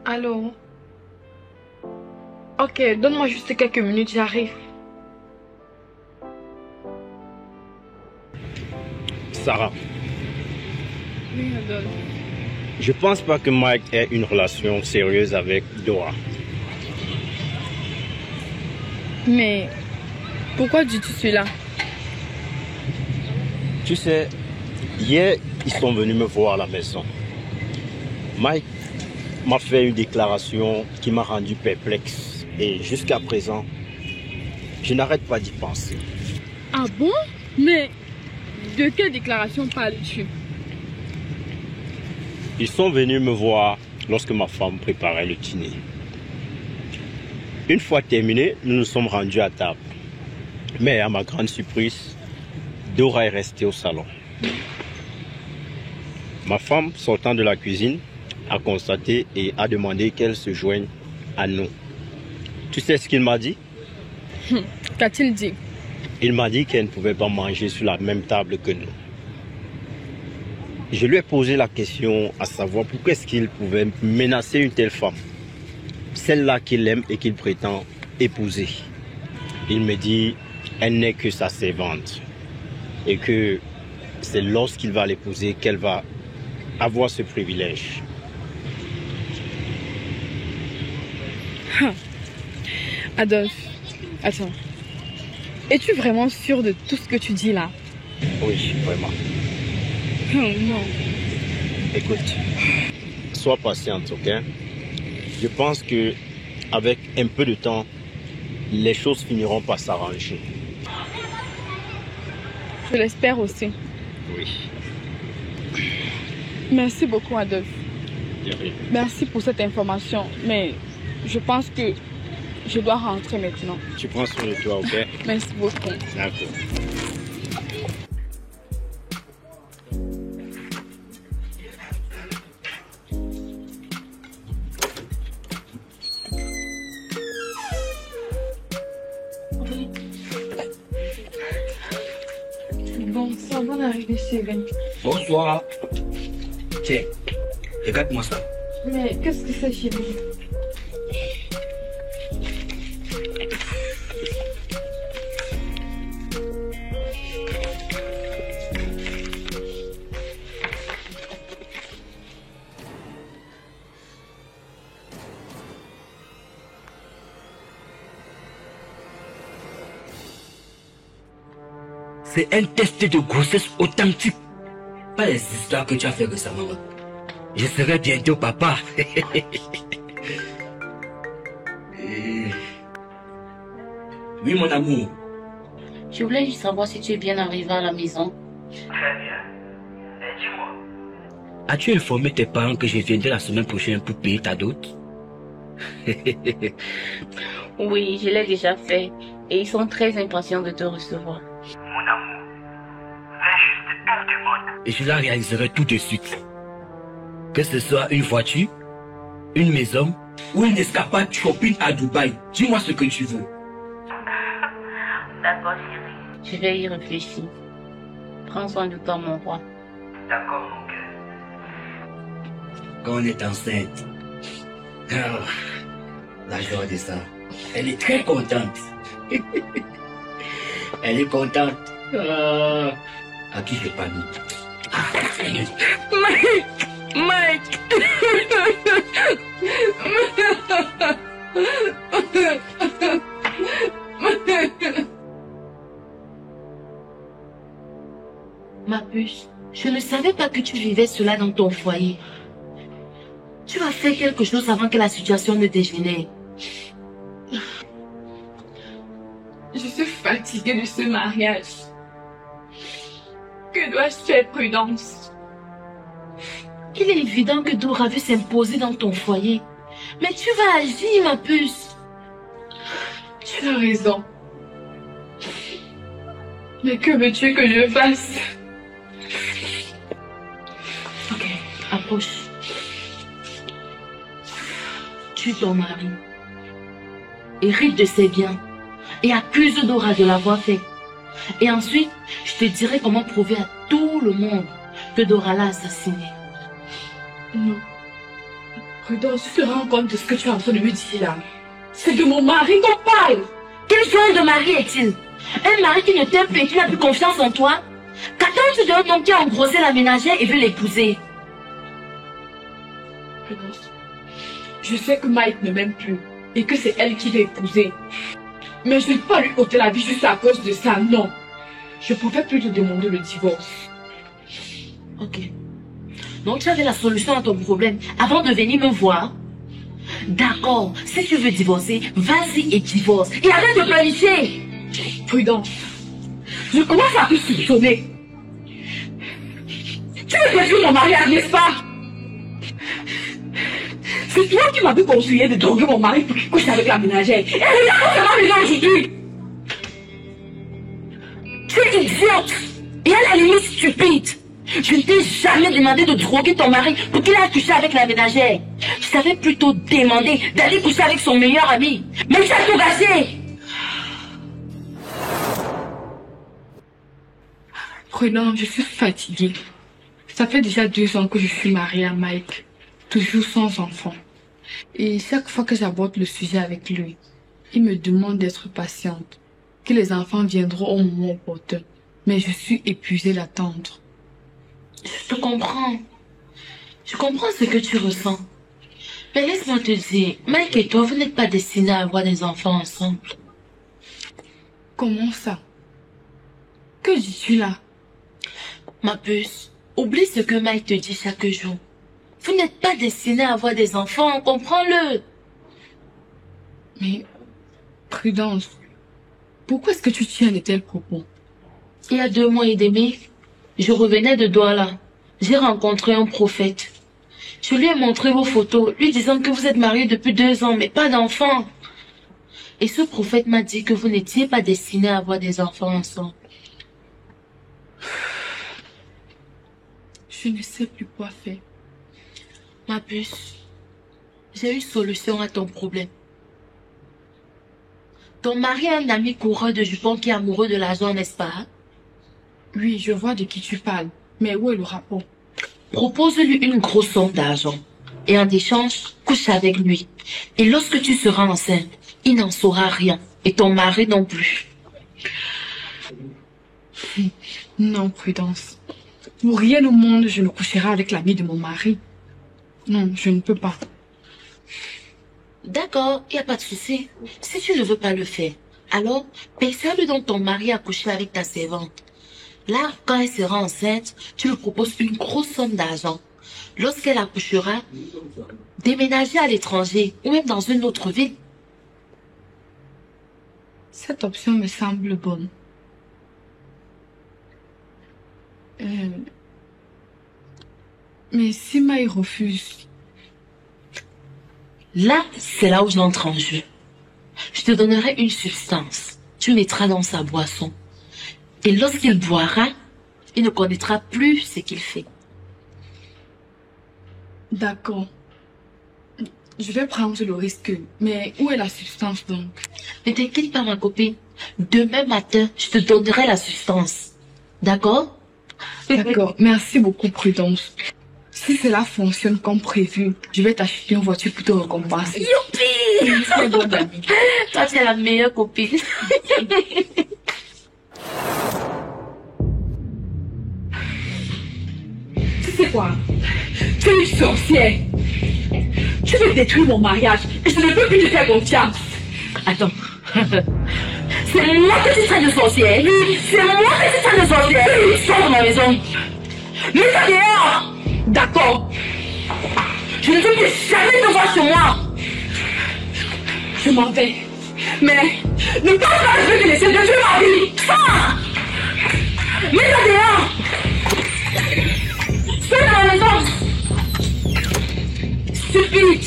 Allô? Ok, donne-moi juste quelques minutes, j'arrive. Sarah, Oui, Adolphe. je pense pas que Mike ait une relation sérieuse avec Dora. Mais pourquoi dis-tu cela? Tu sais, hier, ils sont venus me voir à la maison. Mike m'a fait une déclaration qui m'a rendu perplexe. Et jusqu'à présent, je n'arrête pas d'y penser. Ah bon? Mais de quelle déclaration parles-tu? Ils sont venus me voir lorsque ma femme préparait le dîner. Une fois terminé, nous nous sommes rendus à table. Mais à ma grande surprise, Dora est restée au salon. Ma femme, sortant de la cuisine, a constaté et a demandé qu'elle se joigne à nous. Tu sais ce qu'il m'a dit? Qu'a-t-il dit? Il m'a dit qu'elle ne pouvait pas manger sur la même table que nous. Je lui ai posé la question à savoir pourquoi est-ce qu'il pouvait menacer une telle femme, celle-là qu'il aime et qu'il prétend épouser. Il me dit, elle n'est que sa servante. Et que c'est lorsqu'il va l'épouser qu'elle va avoir ce privilège. Adolphe, attends. Es-tu vraiment sûr de tout ce que tu dis là? Oui, vraiment. Non. Écoute, sois patiente, ok? Je pense que avec un peu de temps, les choses finiront par s'arranger. Je l'espère aussi. Oui. Merci beaucoup, Adolphe. De rien. Merci pour cette information, mais je pense que je dois rentrer maintenant. Tu prends soin de toi, ok? Merci beaucoup. D'accord. Bon, ça va d'arriver, Steven. Bonsoir. Tiens, regarde-moi ça. Mais qu'est-ce que c'est, chérie? C'est un test de grossesse authentique. Pas les histoires que tu as fait récemment. Je serai bientôt papa. Oui, mon amour. Je voulais juste savoir si tu es bien arrivé à la maison. Très bien. Et dis-moi. As-tu informé tes parents que je viendrai la semaine prochaine pour payer ta dot? Oui, je l'ai déjà fait. Et ils sont très impatients de te recevoir. Mon amour, fais juste une demande. Et je la réaliserai tout de suite. Que ce soit une voiture, une maison ou une escapade shopping à Dubaï. Dis-moi ce que tu veux. D'accord, chérie. Je vais y réfléchir. Prends soin de toi, mon roi. D'accord, mon cœur. Quand on est enceinte, la joie de ça, elle est très contente. Elle est contente. À qui je parle? Mike! Ma puce, je ne savais pas que tu vivais cela dans ton foyer. Tu as fait quelque chose avant que la situation ne dégénère. Je suis fatiguée de ce mariage. Que dois-je faire, Prudence? Il est évident que Dora veut s'imposer dans ton foyer. Mais tu vas agir, ma puce. Tu as raison. Mais que veux-tu que je fasse? Ok, approche. Tue ton mari. Hérite de ses biens. Et accuse Dora de l'avoir fait. Et ensuite, je te dirai comment prouver à tout le monde que Dora l'a assassiné. Non. Prudence, tu te rends compte de ce que tu es en train de me dire là? C'est de mon mari qu'on parle! Quel genre de mari est-il? Un mari qui ne t'aime plus et qui n'a plus confiance en toi? Qu'attends-tu d'un homme qui a engrossé la ménagère et veut l'épouser? Prudence, je sais que Mike ne m'aime plus et que c'est elle qui l'a épousé. Mais je ne peux pas lui ôter la vie juste à cause de ça, non. Je préfère plutôt demander le divorce. Ok. Donc tu avais la solution à ton problème avant de venir me voir? D'accord, si tu veux divorcer, vas-y et divorce. Et arrête de planifier. Prudence, je commence à te soupçonner. Tu veux détruire mon mariage, n'est-ce pas? C'est toi qui m'avais conseillé de droguer mon mari pour qu'il couche avec la ménagère. Et regarde comment il est aujourd'hui. Tu es idiote. Et à la limite stupide. Je ne t'ai jamais demandé de droguer ton mari pour qu'il aille coucher avec la ménagère. Je t'avais plutôt demandé d'aller coucher avec son meilleur ami. Mais tu as tout gâché. Prudence, je suis fatiguée. Ça fait déjà 2 ans que je suis mariée à Mike. Toujours sans enfant. Et chaque fois que j'aborde le sujet avec lui, Il me demande d'être patiente, que les enfants viendront au moment opportun. Mais je suis épuisée d'attendre. Je te comprends. Je comprends ce que tu ressens. Mais laisse-moi te dire, Mike et toi, vous n'êtes pas destinés à avoir des enfants ensemble. Comment ça? Que dis-tu là? Ma puce, oublie ce que Mike te dit chaque jour. Vous n'êtes pas destinés à avoir des enfants, comprends-le. Mais, Prudence, pourquoi est-ce que tu tiens de tels propos? Il y a 2 mois et demi, je revenais de Douala. J'ai rencontré un prophète. Je lui ai montré vos photos, lui disant que vous êtes mariés depuis 2 ans, mais pas d'enfants. Et ce prophète m'a dit que vous n'étiez pas destinés à avoir des enfants ensemble. Je ne sais plus quoi faire. Ma puce, j'ai une solution à ton problème. Ton mari a un ami coureur de jupons qui est amoureux de l'argent, n'est-ce pas? Oui, je vois de qui tu parles. Mais où est le rapport? Propose-lui une grosse somme d'argent. Et en échange, couche avec lui. Et lorsque tu seras enceinte, il n'en saura rien. Et ton mari non plus. Non, Prudence. Pour rien au monde, je ne coucherai avec l'ami de mon mari. Non, je ne peux pas. D'accord, il n'y a pas de souci. Si tu ne veux pas le faire, alors persuade donc ton mari à coucher avec ta servante. Là, quand elle sera enceinte, tu lui proposes une grosse somme d'argent. Lorsqu'elle accouchera, déménager à l'étranger ou même dans une autre ville. Cette option me semble bonne. Mais si Maï refuse... Là, c'est là où j'entre en jeu. Je te donnerai une substance. Tu mettras dans sa boisson. Et lorsqu'il boira, il ne connaîtra plus ce qu'il fait. D'accord. Je vais prendre le risque. Mais où est la substance donc? Ne t'inquiète pas, ma copine. Demain matin, je te donnerai la substance. D'accord? D'accord. Merci beaucoup, Prudence. Si cela fonctionne comme prévu, je vais t'acheter une voiture pour te récompenser. Youpi! C'est bon, ami. Toi, tu es la meilleure copine. Tu sais quoi? Tu es une sorcière. Tu veux détruire mon mariage et je ne peux plus te faire confiance. Attends. C'est moi que tu traites de sorcière. C'est moi que tu traites de sorcière. Sors de ma maison. Mets-toi dehors. D'accord. Je ne veux plus jamais te voir chez moi. Je m'en vais. Mais ne pense pas que je vais te laisser détruire ma vie. Sors. Mets-toi dehors. Sors de ma maison. Stupide.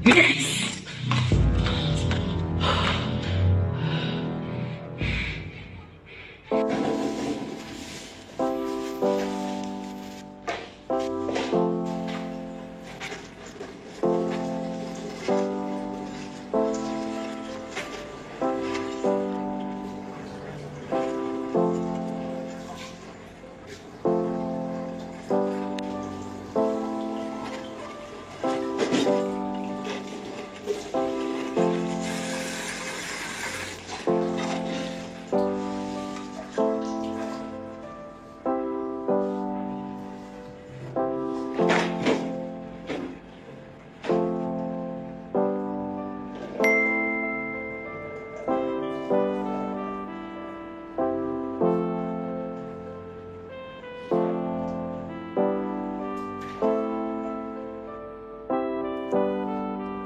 Yes.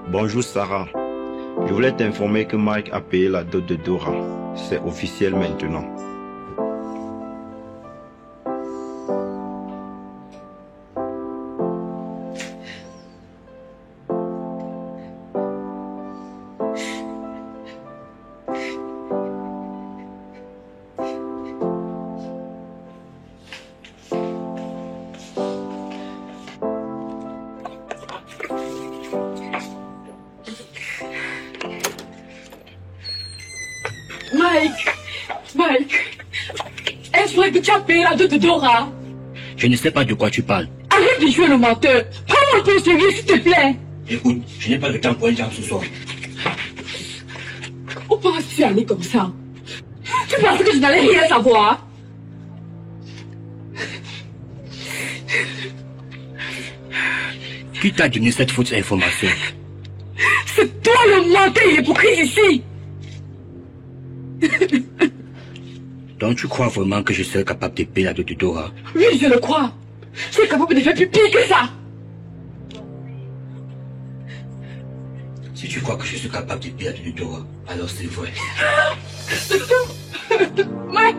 Bonjour Sarah. Je voulais t'informer que Mike a payé la dot de Dora. C'est officiel maintenant. Mike, est-ce vrai que tu as payé la dot de Dora? Je ne sais pas de quoi tu parles. Arrête de jouer le menteur. Prends-moi un peu au sérieux, s'il te plaît. Écoute, je n'ai pas le temps pour un genre ce soir. Où penses-tu aller comme ça? Tu penses que je n'allais rien savoir? Qui t'a donné cette fausse information? C'est toi le menteur et l'hypocrite ici! Donc tu crois vraiment que je serais capable de payer la dot de Dora? Oui, je le crois. Je suis capable de faire plus pire que ça. Si tu crois que je suis capable de payer la dot de Dora, alors c'est vrai. Ouais.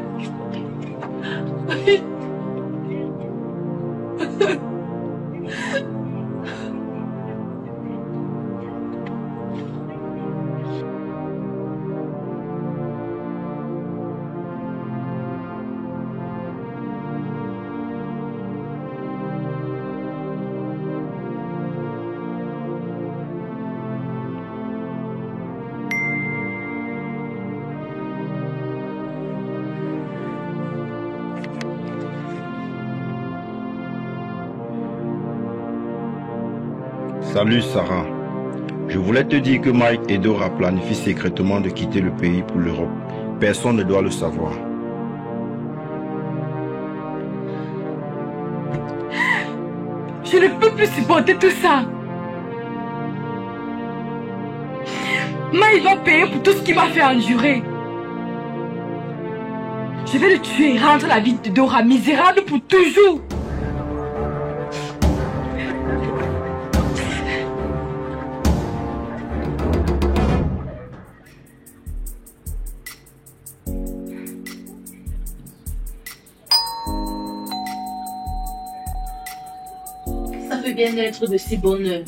Salut Sarah. Je voulais te dire que Mike et Dora planifient secrètement de quitter le pays pour l'Europe. Personne ne doit le savoir. Je ne peux plus supporter tout ça. Mike va payer pour tout ce qu'il m'a fait endurer. Je vais le tuer et rendre la vie de Dora misérable pour toujours. Ça peut bien être de si bonne heure.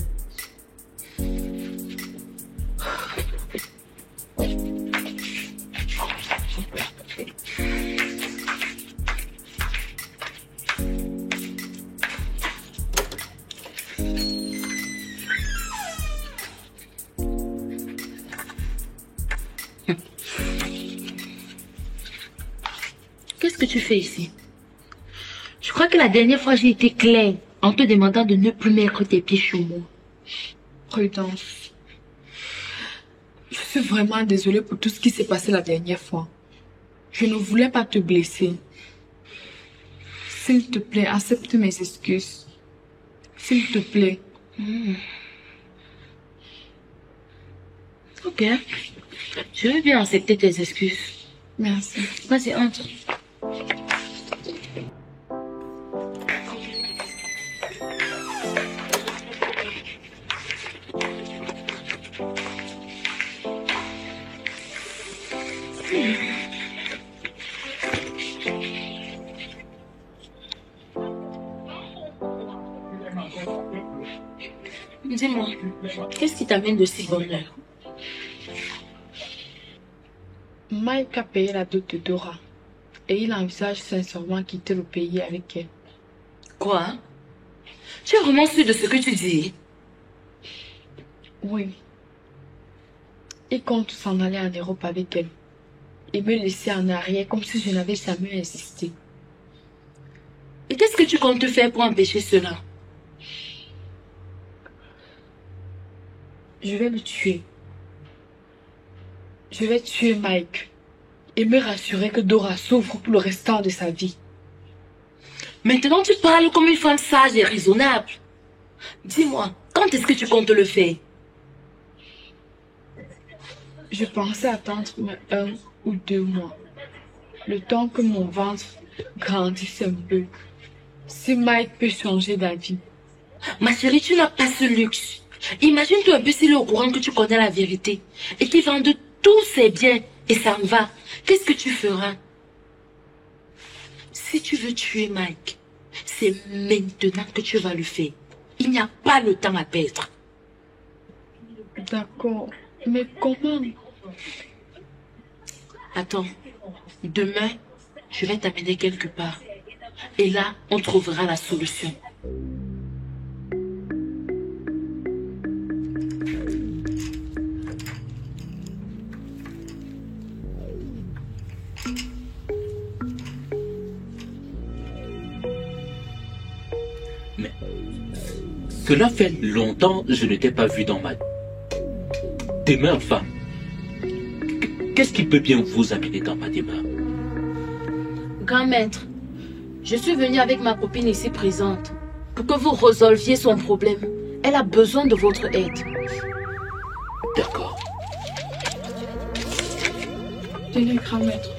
Qu'est-ce que tu fais ici? Je crois que la dernière fois j'ai été claire en te demandant de ne plus mettre tes pieds sur moi. Prudence. Je suis vraiment désolée pour tout ce qui s'est passé la dernière fois. Je ne voulais pas te blesser. S'il te plaît, accepte mes excuses. S'il te plaît. Ok. Je veux bien accepter tes excuses. Merci. Vas-y, entre. Dis-moi, qu'est-ce qui t'amène de si bonne heure? Mike a payé la dot de Dora et il envisage sincèrement quitter le pays avec elle. Quoi? Tu es vraiment sûr de ce que tu dis? Oui. Il compte s'en aller en Europe avec elle et me laisser en arrière comme si je n'avais jamais insisté. Et qu'est-ce que tu comptes faire pour empêcher cela? Je vais le tuer. Je vais tuer Mike et me rassurer que Dora souffre pour le restant de sa vie. Maintenant, tu parles comme une femme sage et raisonnable. Dis-moi, quand est-ce que tu comptes le faire? Je pensais attendre 1 ou 2 mois. Le temps que mon ventre grandisse un peu. Si Mike peut changer d'avis. Ma chérie, tu n'as pas ce luxe. Imagine-toi un peu s'il est au courant que tu connais la vérité et qu'il vend tous ses biens et ça me va. Qu'est-ce que tu feras? Si tu veux tuer Mike, c'est maintenant que tu vas le faire. Il n'y a pas le temps à perdre. D'accord, mais comment? Attends, demain, je vais t'amener quelque part. Et là, on trouvera la solution. Mais cela fait longtemps que je ne t'ai pas vu dans ma demeure, femme. qu'est-ce qui peut bien vous amener dans ma demeure? Grand maître, je suis venue avec ma copine ici présente pour que vous résolviez son problème. Elle a besoin de votre aide. D'accord. Tenez, grand maître.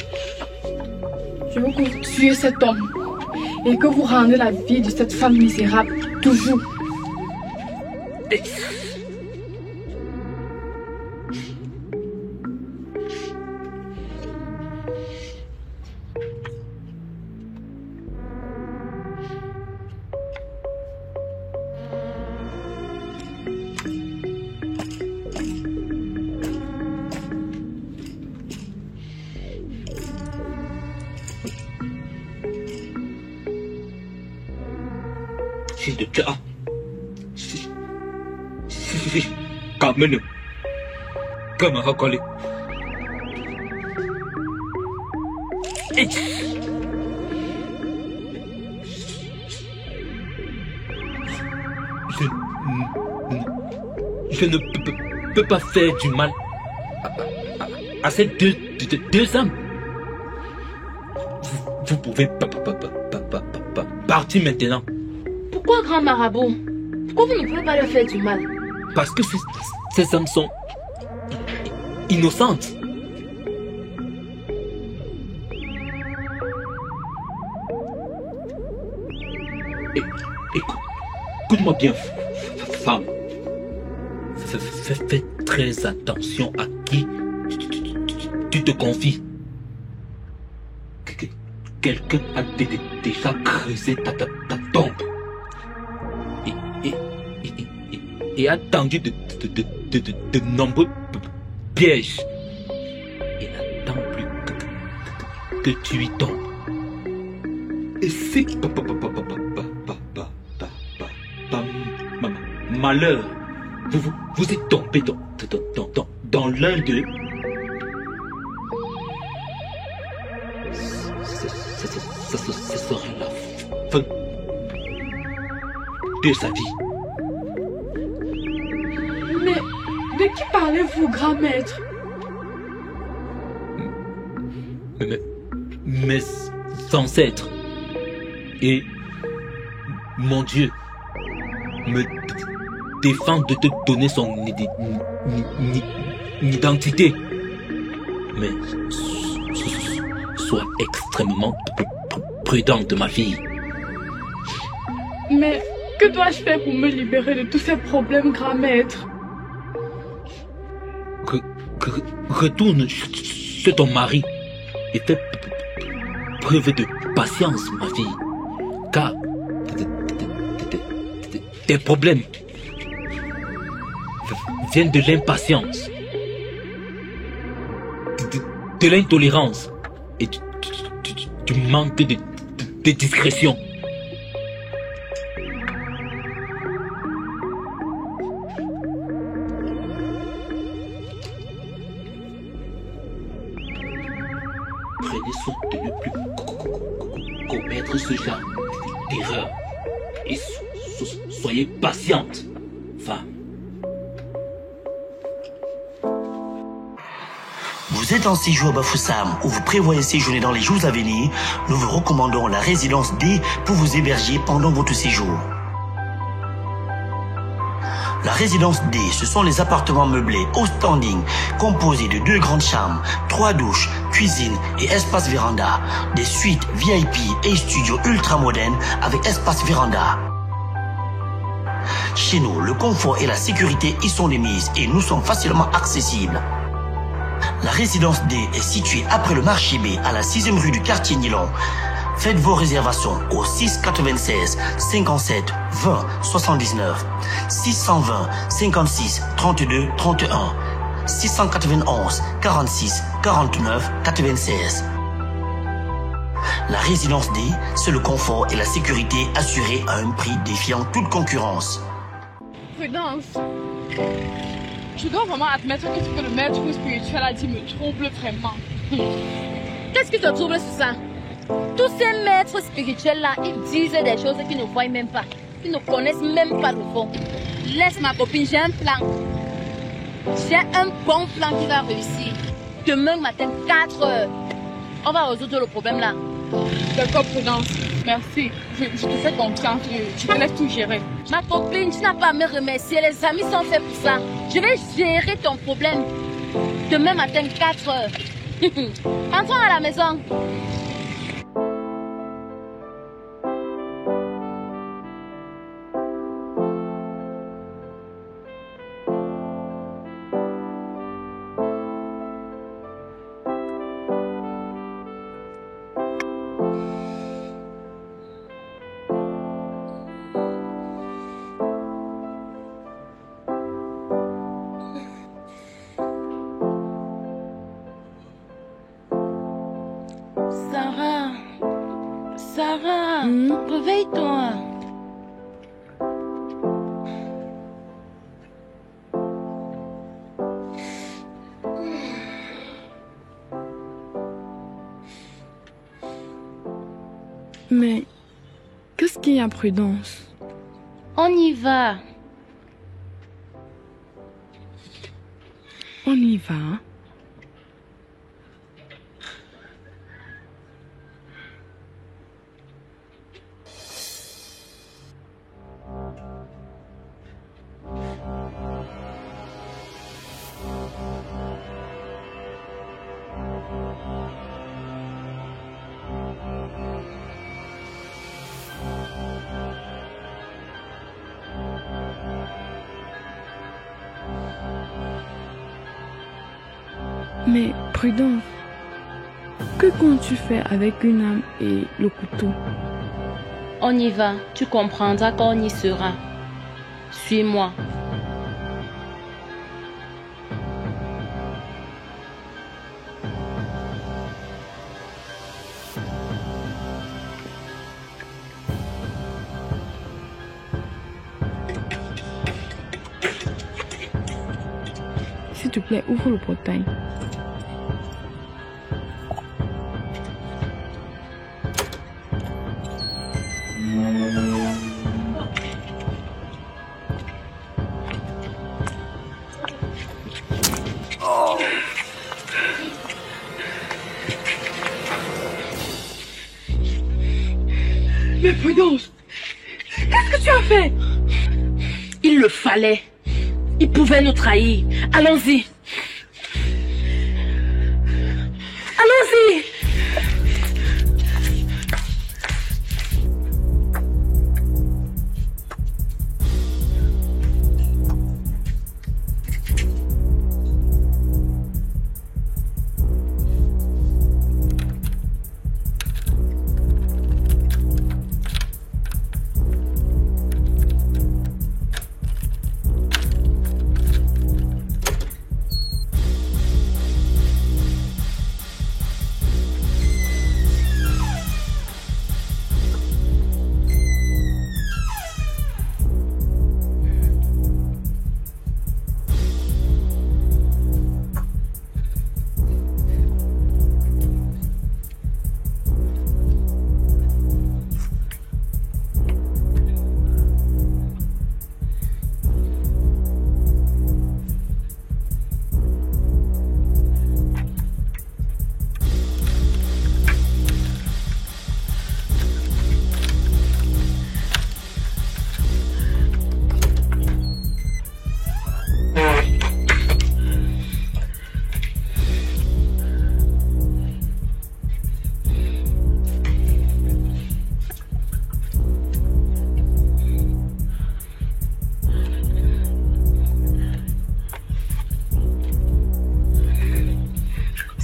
Je veux que vous tuiez cet homme et que vous rendez la vie de cette femme misérable toujours. Fils de Tcha. Kamene. Kamara Kole. Je ne peux pas faire du mal à ces deux hommes. Vous pouvez partir maintenant. Pourquoi, grand marabout? Pourquoi vous ne pouvez pas leur faire du mal? Parce que ces âmes sont innocentes. Écoute-moi bien, femme. Fais très attention à qui tu te confies. Quelqu'un a déjà creusé ta tombe. Et a tendu de nombreux pièges. Il n'attend plus que tu y tombes. Et si malheur, vous êtes tombé dans l'un d'eux, ce sera la fin de sa vie. Mais de qui parlez-vous, grand maître? Mes ancêtres et mon Dieu me défendent de te donner son identité. Mais sois extrêmement prudente, ma fille. Mais que dois-je faire pour me libérer de tous ces problèmes, grand maître? Retourne chez ton mari et fais preuve de patience, ma fille. Car tes problèmes viennent de l'impatience, de l'intolérance et du manque de discrétion. Prenez soin de ne plus commettre ce genre d'erreur et soyez patiente, femme. Vous êtes en séjour à Bafoussam ou vous prévoyez séjourner dans les jours à venir, nous vous recommandons la résidence D pour vous héberger pendant votre séjour. La résidence D, ce sont les appartements meublés au standing, composés de 2 grandes chambres, 3 douches, cuisine et espace véranda, des suites VIP et studios ultra modernes avec espace véranda. Chez nous, le confort et la sécurité y sont de mise et nous sommes facilement accessibles. La résidence D est située après le marché B à la 6e rue du quartier Nilon. Faites vos réservations au 6 96 57 20 79 620 56 32 31 691 46 49 96. La résidence D, c'est le confort et la sécurité assurés à un prix défiant toute concurrence. Prudence. Je dois vraiment admettre que ce que le maître spirituel a dit me trouble vraiment. Qu'est-ce qui te trouble sur ça? Tous ces maîtres spirituels-là, ils disent des choses qu'ils ne voient même pas. Ils ne connaissent même pas le fond. Laisse ma copine, j'ai un plan. J'ai un bon plan qui va réussir. Demain matin, 4 heures. On va résoudre le problème là. D'accord, Prudence. Merci. Je te fais confiance. Je te laisse tout gérer. Ma copine, tu n'as pas à me remercier. Les amis sont faits pour ça. Je vais gérer ton problème. Demain matin, 4 heures. Entrons à la maison. Sarah, réveille-toi. Mais qu'est-ce qu'il y a, Prudence? On y va. On y va. Mais Prudence, que comptes-tu faire avec une âme et le couteau? On y va, tu comprendras quand on y sera. Suis-moi. S'il te plaît, ouvre le portail. Mais Prudence, qu'est-ce que tu as fait? Il le fallait. Il pouvait nous trahir. Allons-y. Allons-y.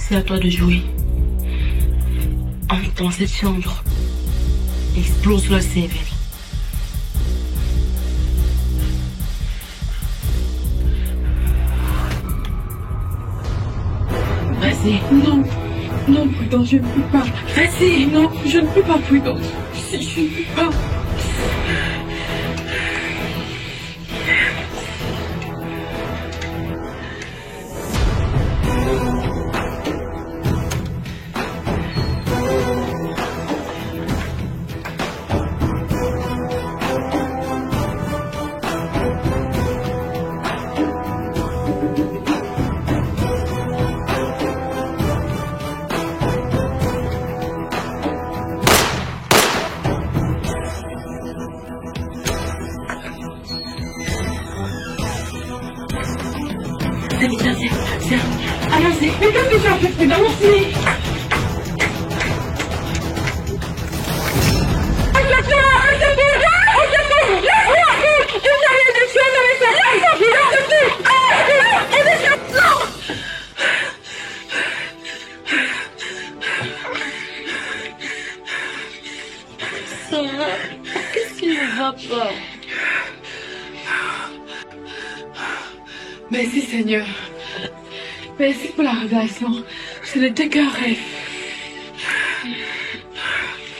C'est à toi de jouer. Entre dans cette chambre. Explose le cerveau. Vas-y. Non, non, Prudence, je ne peux pas. Vas-y. Non, je ne peux pas, Prudence. Je ne peux pas. Allons-y. Mais qu'est-ce que tu as fait? Allons-y. Qu'est-ce qui ne va pas? Merci Seigneur. Merci pour la révélation. Ce n'était qu'un rêve.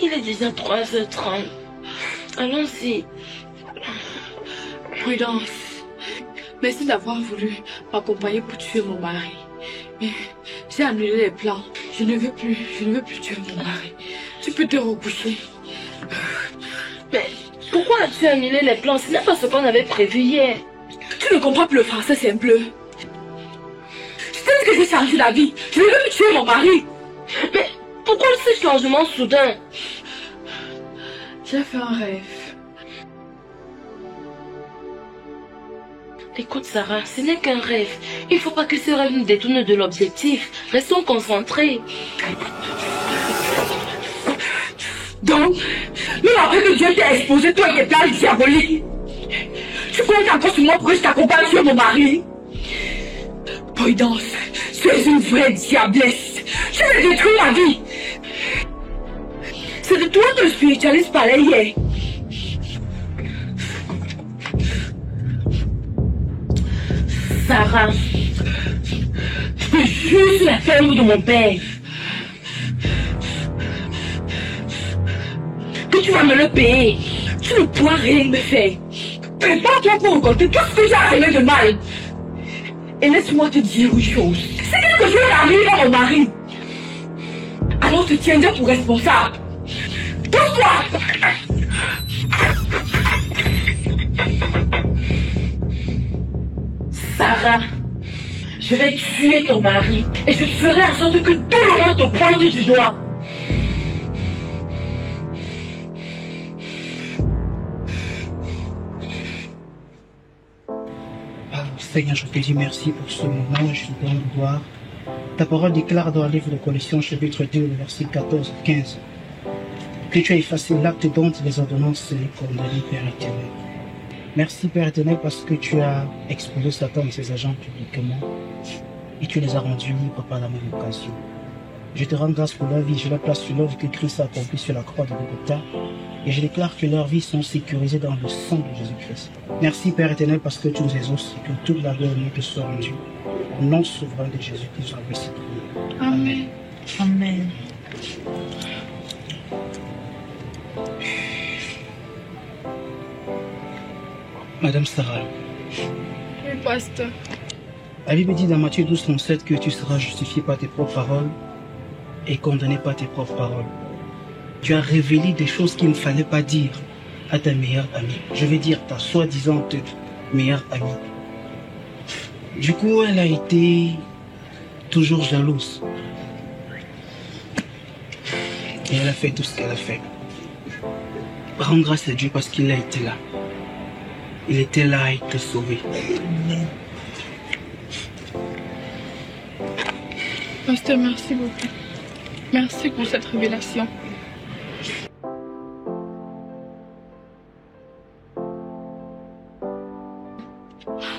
Il est déjà 3h30. Allons-y. Prudence. Merci d'avoir voulu m'accompagner pour tuer mon mari. Mais j'ai annulé les plans. Je ne veux plus tuer mon mari. Tu peux te recoucher. Mais pourquoi as-tu annulé les plans? Ce n'est pas ce qu'on avait prévu hier. Tu ne comprends plus le français, c'est un bleu. Je t'ai dit que j'ai changé d'avis. Je ne veux plus tuer mon mari. Mais pourquoi ce changement soudain? J'ai fait un rêve. Écoute Sarah, ce n'est qu'un rêve. Il ne faut pas que ce rêve nous détourne de l'objectif. Restons concentrés. Donc, même après que Dieu t'ait exposé toi et tes plans diaboliques, tu comptes encore sur moi pour que je t'accompagne sur mon mari? Prudence, tu es une vraie diablesse. Tu veux détruire ma vie. C'est de toi que le spiritualiste parlait hier. Sarah, je te jure sur la ferme de mon père que tu vas me le payer. Tu ne pourras rien me faire. Prépare-toi pour rencontrer tout ce que j'ai fait de mal. Et laisse-moi te dire une chose. C'est quelque chose arrive à mon mari. Alors te tiendrai pour responsable. Pousse-toi! Sarah, je vais tuer ton mari et je ferai en sorte que tout le monde te pointe du doigt. Seigneur, je te dis merci pour ce moment, je te donne gloire. Ta parole déclare dans le livre de Colossiens, chapitre 2, verset 14 et 15, que tu as effacé l'acte dont les ordonnances et les condamnés, Père éternel. Merci, Père éternel, parce que tu as exposé Satan et ses agents publiquement et tu les as rendus libres par la même occasion. Je te rends grâce pour leur vie, je la place sur l'œuvre que Christ a accomplie sur la croix de Golgotha et je déclare que leurs vies sont sécurisées dans le sang de Jésus-Christ. Merci, Père éternel, parce que tu nous exauces et que toute la gloire te soit rendue. Au nom souverain de Jésus-Christ, j'en remercie. Amen. Amen. Madame Sarah. Oui, pasteur. La Bible dit dans Matthieu 12, 37 que tu seras justifié par tes propres paroles et condamné par tes propres paroles. Tu as révélé des choses qu'il ne fallait pas dire à ta meilleure amie. Je vais dire ta soi-disant meilleure amie. Du coup, elle a été toujours jalouse. Et elle a fait tout ce qu'elle a fait. Rends grâce à Dieu parce qu'il a été là. Il était là à te sauver. Pasteur, merci beaucoup. Merci pour cette révélation.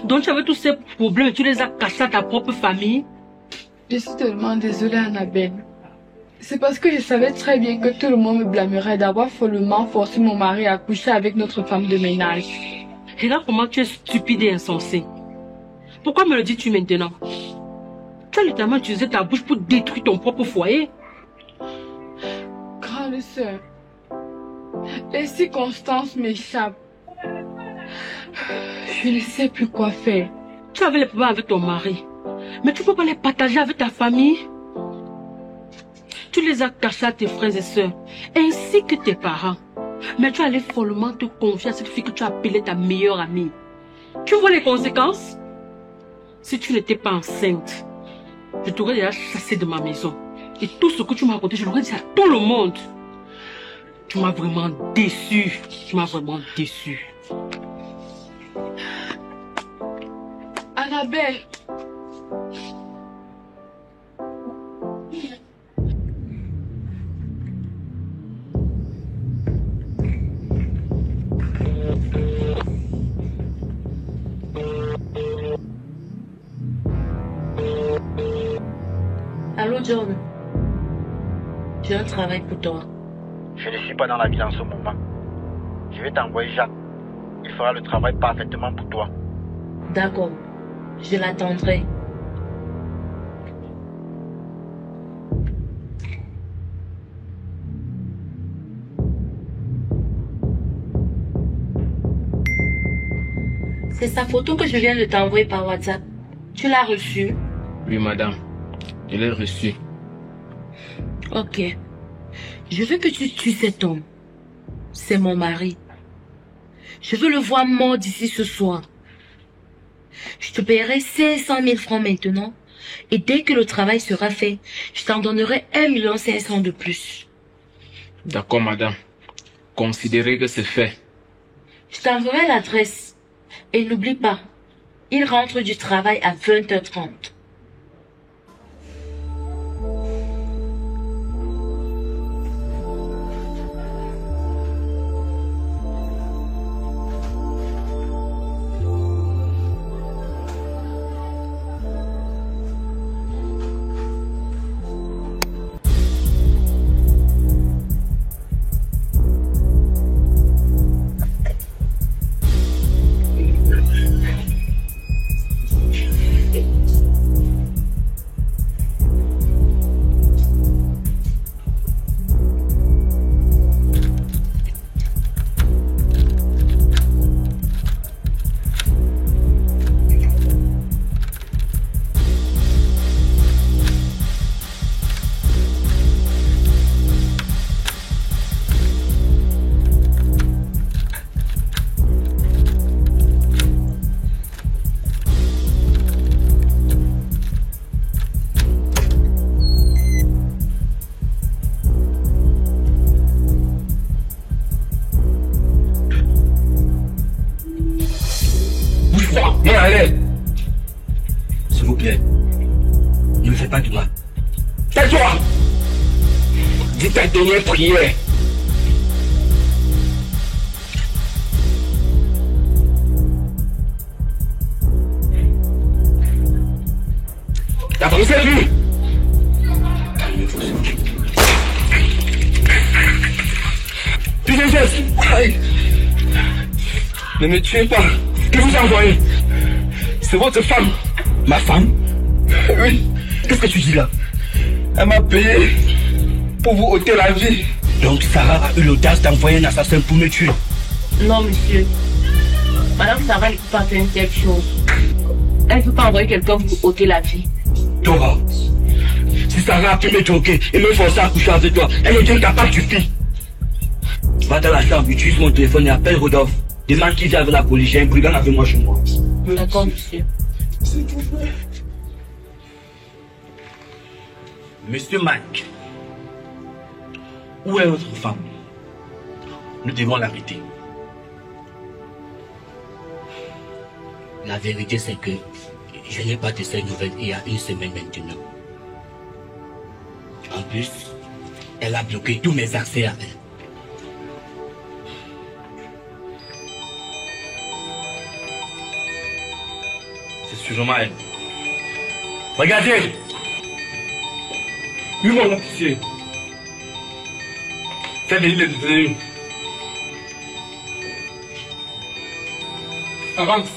Donc tu avais tous ces problèmes et tu les as cachés à ta propre famille? Je suis tellement désolée, Annabelle. C'est parce que je savais très bien que tout le monde me blâmerait d'avoir follement forcé mon mari à coucher avec notre femme de ménage. Et là, comment tu es stupide et insensée? Pourquoi me le dis-tu maintenant? Tu as littéralement utilisé ta bouche pour détruire ton propre foyer. Grande sœur, les circonstances m'échappent. Je ne sais plus quoi faire. Tu avais les problèmes avec ton mari, mais tu ne peux pas les partager avec ta famille. Tu les as cachés à tes frères et sœurs, ainsi que tes parents. Mais tu allais follement te confier à cette fille que tu appelais ta meilleure amie. Tu vois les conséquences? Si tu n'étais pas enceinte, je t'aurais déjà chassé de ma maison. Et tout ce que tu m'as raconté, je l'aurais dit à tout le monde. Tu m'as vraiment déçu. Tu m'as vraiment déçu. Annabelle, Allô, John. J'ai un travail pour toi. Je ne suis pas dans la ville en ce moment. Je vais t'envoyer Jacques. Il fera le travail parfaitement pour toi. D'accord. Je l'attendrai. C'est sa photo que je viens de t'envoyer par WhatsApp. Tu l'as reçue? Oui, madame. Je l'ai reçue. Ok. Je veux que tu tues cet homme. C'est mon mari. Je veux le voir mort d'ici ce soir. Je te paierai 500 000 francs maintenant. Et dès que le travail sera fait, je t'en donnerai 1 500 000 de plus. D'accord, madame. Considérez que c'est fait. Je t'enverrai l'adresse. Et n'oublie pas, il rentre du travail à 20h30. S'il vous plaît, ne me faites pas du mal. Tais-toi! Dis ta dernière prière. T'as pensé lui? Putain, ne me tuez pas. Que vous envoyez? C'est votre femme. Ma femme? Oui. Qu'est-ce que tu dis là? Elle m'a payé pour vous ôter la vie. Donc Sarah a eu l'audace d'envoyer un assassin pour me tuer? Non, monsieur. Madame Sarah ne peut pas faire une telle chose. Elle ne peut pas envoyer quelqu'un vous ôter la vie. Dora, si Sarah a pu me troquer et me forcer à coucher avec toi, elle est incapable, tu fais. Va dans la chambre, utilise mon téléphone et appelle Rodolphe. Demande qui vient avec la police, j'ai un brigand avec moi chez moi. D'accord, monsieur. S'il vous plaît. Monsieur Mike, où est votre femme? Nous devons l'arrêter. La vérité, c'est que je n'ai pas de ces nouvelles il y a 1 semaine maintenant. En plus, elle a bloqué tous mes accès à elle. C'est sûrement elle. Regardez! Oui, mon officier. Fais venir les détenus. Avance.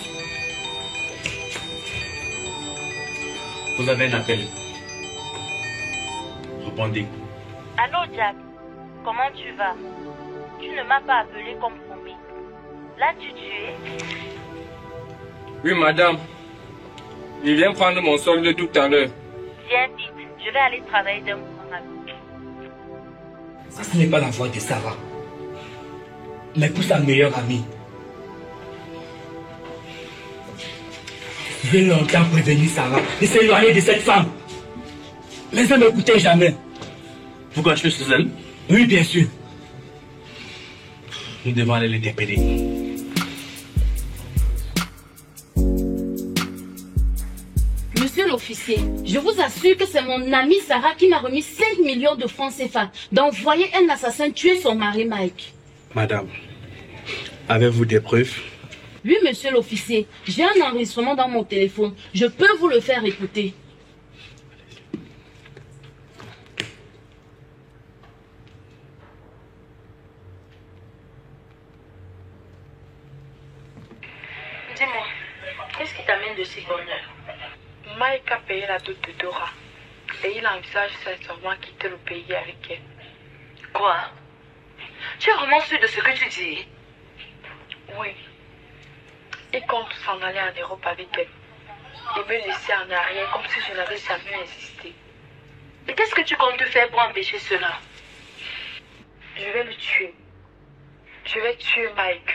Vous avez un appel. Répondez. Allô, Jack. Comment tu vas? Tu ne m'as pas appelé comme promis. L'as-tu tué? Oui, madame. Il vient prendre mon solde tout à l'heure. Viens vite. Je vais aller travailler d'un moment à l'autre. Ça, ce n'est pas la voix de Sarah. Mais pour sa meilleure amie. J'ai longtemps prévenu Sarah de s'éloigner de cette femme. Mais elle ne m'écoutait jamais. Pourquoi tu es chez elle? Oui, bien sûr. Nous devons aller l'interpeller. Monsieur l'officier, je vous assure que c'est mon amie Sarah qui m'a remis 5 millions de francs CFA d'envoyer un assassin tuer son mari Mike. Madame, avez-vous des preuves? Oui, monsieur l'officier, j'ai un enregistrement dans mon téléphone. Je peux vous le faire écouter. Mike a payé la dot de Dora. Et il envisage sincèrement quitter le pays avec elle. Quoi? Tu es vraiment sûr de ce que tu dis? Oui. Il compte s'en aller en Europe avec elle. Et me laisser en arrière comme si je n'avais jamais insisté. Et qu'est-ce que tu comptes faire pour empêcher cela? Je vais le tuer. Je vais tuer Mike.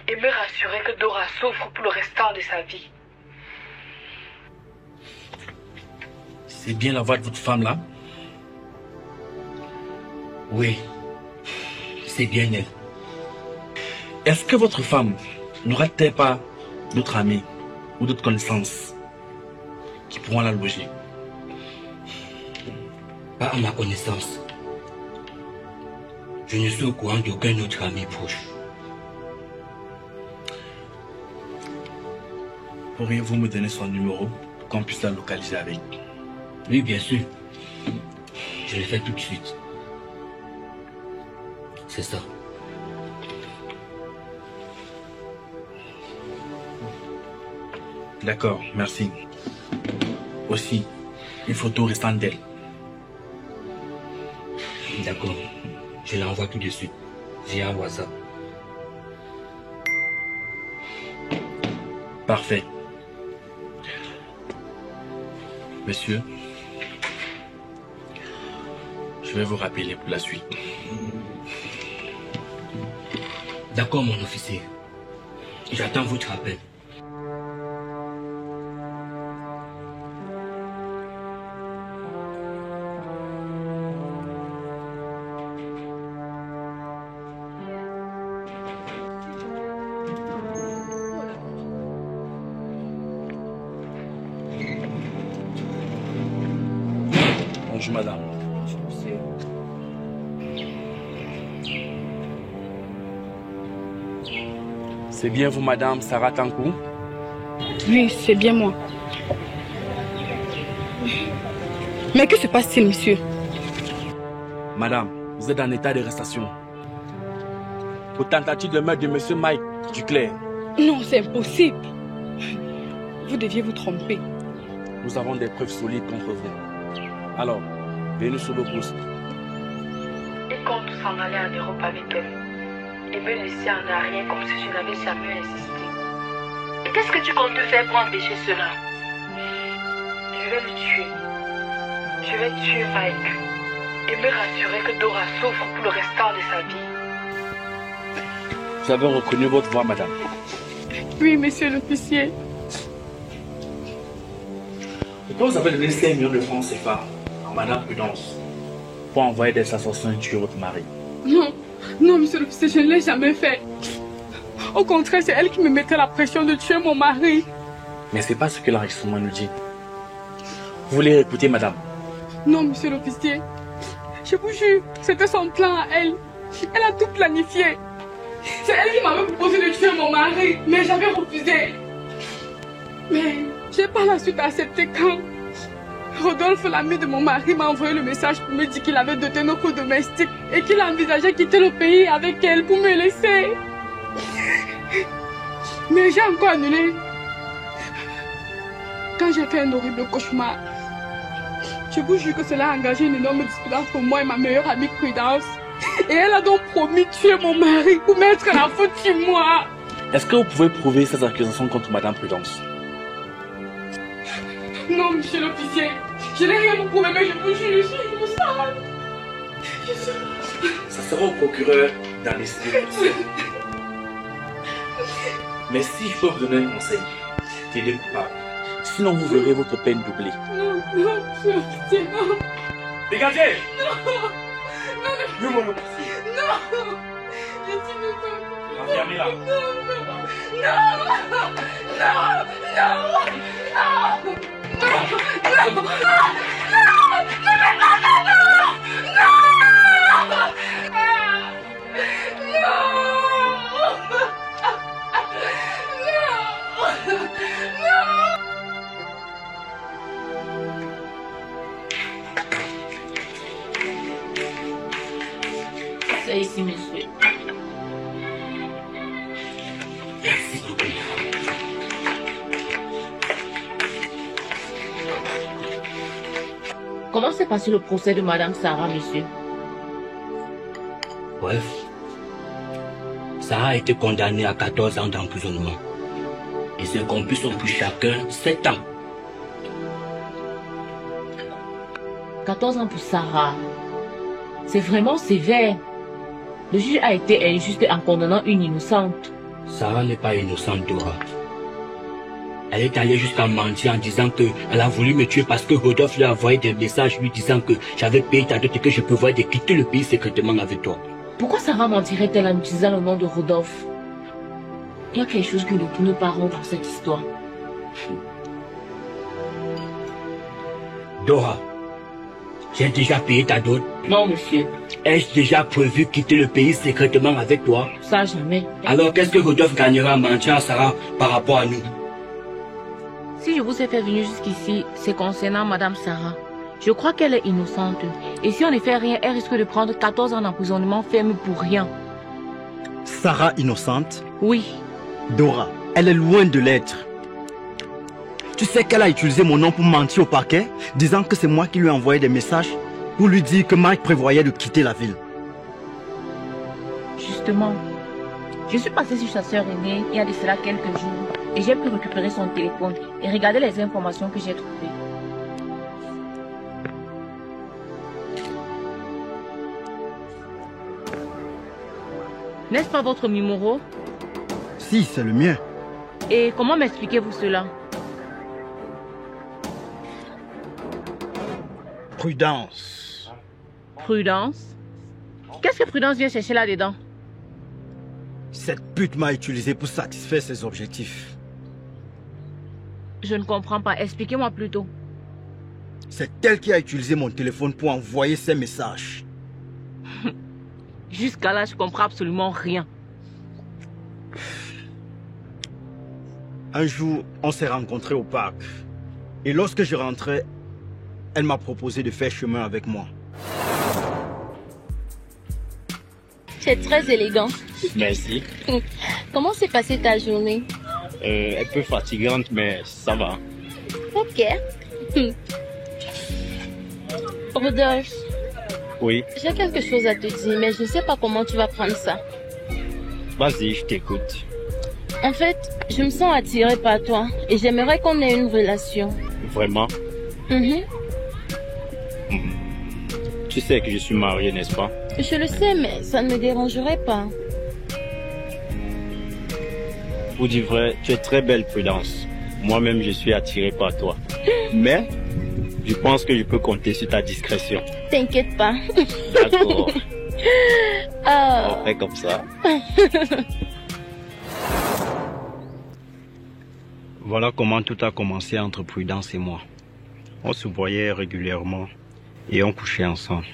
Et me rassurer que Dora souffre pour le restant de sa vie. C'est bien la voix de votre femme là? Oui, c'est bien elle. Est-ce que votre femme n'aura-t-elle pas d'autres amis ou d'autres connaissances qui pourront la loger? Pas à ma connaissance. Je ne suis au courant d'aucun autre ami proche. Pourriez-vous me donner son numéro pour qu'on puisse la localiser avec? Oui, bien sûr. Je le fais tout de suite. C'est ça. D'accord, merci. Aussi, une photo restante d'elle. D'accord. Je l'envoie tout de suite. J'ai un WhatsApp. Parfait. Monsieur, je vais vous rappeler pour la suite. D'accord, mon officier. J'attends votre appel. Bonjour madame. C'est bien vous madame Sarah Tankou? Oui, c'est bien moi. Mais que se passe-t-il, monsieur? Madame, vous êtes en état d'arrestation pour tentative de meurtre de monsieur Mike Duclair. Non, c'est impossible. Vous deviez vous tromper. Nous avons des preuves solides contre vous. Alors, venez sur le poste. Il compte s'en aller en Europe avec elle. Et me laisser en arrière comme si je n'avais jamais insisté. Et qu'est-ce que tu comptes faire pour empêcher cela? Je vais le tuer. Je vais tuer Mike. Et me rassurer que Dora souffre pour le restant de sa vie. Vous avez reconnu votre voix, madame? Oui, monsieur l'officier. Pourquoi vous avez donné 5 millions de francs CFA à madame Prudence pour envoyer des assassins tuer votre mari? Non, non, monsieur l'officier, je ne l'ai jamais fait. Au contraire, c'est elle qui me mettait la pression de tuer mon mari. Mais c'est pas ce que l'enregistrement nous dit. Vous voulez écouter, madame? Non, monsieur l'officier. Je vous jure, c'était son plan à elle. Elle a tout planifié. C'est elle qui m'avait proposé de tuer mon mari, mais j'avais refusé. Mais j'ai par la suite accepté quand Rodolphe, l'ami de mon mari, m'a envoyé le message pour me dire qu'il avait doté nos cours domestiques et qu'il envisageait quitter le pays avec elle pour me laisser. Mais j'ai encore annulé. Quand j'ai fait un horrible cauchemar, je vous jure que cela a engagé une énorme dispute entre moi et ma meilleure amie Prudence. Et elle a donc promis de tuer mon mari pour mettre la faute sur moi. Est-ce que vous pouvez prouver ces accusations contre madame Prudence? Non, monsieur l'officier. Je n'ai rien à prouver, mais je vous jure, je suis innocente. Ça sera au procureur d'en décider. Mais si je peux vous donner un conseil, t'aider coupable. Sinon vous verrez votre peine doublée. Non, non, monsieur l'officier, non. Dégagez! Non! Non, oui, mon officier. Non! Je suis innocente. Enfermez-la. Non, non, non, non, non, non, non. C'est ici, monsieur. Merci beaucoup. Comment s'est passé le procès de Madame Sarah, monsieur? Bref, Sarah a été condamnée à 14 ans d'emprisonnement. Et ses complices ont pris chacun 7 ans. 14 ans pour Sarah. C'est vraiment sévère. Le juge a été injuste en condamnant une innocente. Sarah n'est pas innocente, Dora. Elle est allée jusqu'à mentir en disant qu'elle a voulu me tuer parce que Rodolphe lui a envoyé des messages lui disant que j'avais payé ta dot et que je prévoyais de quitter le pays secrètement avec toi. Pourquoi Sarah mentirait-elle en utilisant le nom de Rodolphe? Il y a quelque chose que nous ne pouvons pas rendre dans cette histoire. Dora, j'ai déjà payé ta dot. Non, monsieur. Ai-je déjà prévu quitter le pays secrètement avec toi? Ça, jamais. Alors qu'est-ce que Rodolphe gagnera à mentir à Sarah par rapport à nous? Si je vous ai fait venir jusqu'ici, c'est concernant Madame Sarah. Je crois qu'elle est innocente. Et si on ne fait rien, elle risque de prendre 14 ans d'emprisonnement ferme pour rien. Sarah innocente? Oui. Dora, elle est loin de l'être. Tu sais qu'elle a utilisé mon nom pour mentir au parquet, disant que c'est moi qui lui ai envoyé des messages pour lui dire que Mike prévoyait de quitter la ville. Justement, je suis passée sur sa sœur aînée il y a de cela quelques jours et j'ai pu récupérer son téléphone et regarder les informations que j'ai trouvées. N'est-ce pas votre numéro? Si, c'est le mien. Et comment m'expliquez-vous cela? Prudence. Prudence? Qu'est-ce que Prudence vient chercher là-dedans? Cette pute m'a utilisé pour satisfaire ses objectifs. Je ne comprends pas. Expliquez-moi plutôt. C'est elle qui a utilisé mon téléphone pour envoyer ses messages. Jusqu'à là, je comprends absolument rien. Un jour, on s'est rencontrés au parc. Et lorsque je rentrais, elle m'a proposé de faire chemin avec moi. Tu es très élégant. Merci. Comment s'est passée ta journée? Un peu fatigante, mais ça va. Ok. Rodolphe. Oui. J'ai quelque chose à te dire, mais je ne sais pas comment tu vas prendre ça. Vas-y, je t'écoute. En fait, je me sens attirée par toi et j'aimerais qu'on ait une relation. Vraiment? Tu sais que je suis marié, n'est-ce pas? Je le sais, mais ça ne me dérangerait pas. Pour dire vrai, tu es très belle, Prudence. Moi-même, je suis attiré par toi. Mais, je pense que je peux compter sur ta discrétion. T'inquiète pas. D'accord. Oh. On fait comme ça. Voilà comment tout a commencé entre Prudence et moi. On se voyait régulièrement et on couchait ensemble.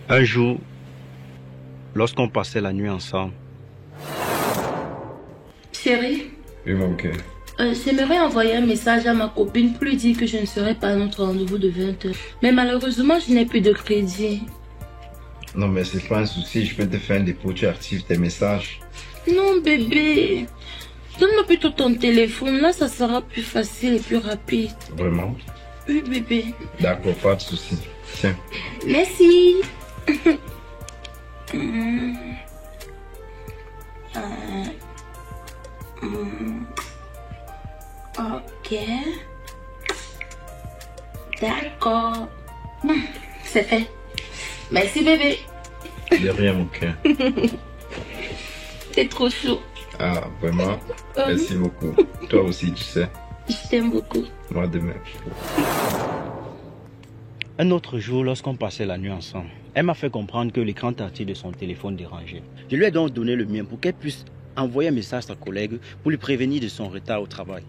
Un jour, lorsqu'on passait la nuit ensemble... Chérie, Oui, mon cœur. j'aimerais envoyer un message à ma copine pour lui dire que je ne serai pas à notre rendez-vous de 20h. Mais malheureusement, je n'ai plus de crédit. Non, mais c'est pas un souci, je peux te faire un dépôt, tu actives tes messages. Non, bébé. Donne-moi plutôt ton téléphone. Là, ça sera plus facile et plus rapide. Vraiment? Oui, bébé. D'accord, pas de souci. Tiens. Merci. Ok. D'accord. C'est fait. Merci, bébé. De rien, mon cœur. T'es trop chaud. Ah, vraiment? Merci beaucoup. Toi aussi, tu sais. Je t'aime beaucoup. Moi de même. Un autre jour, lorsqu'on passait la nuit ensemble, elle m'a fait comprendre que l'écran tactile de son téléphone dérangeait. Je lui ai donc donné le mien pour qu'elle puisse envoyer un message à sa collègue pour lui prévenir de son retard au travail.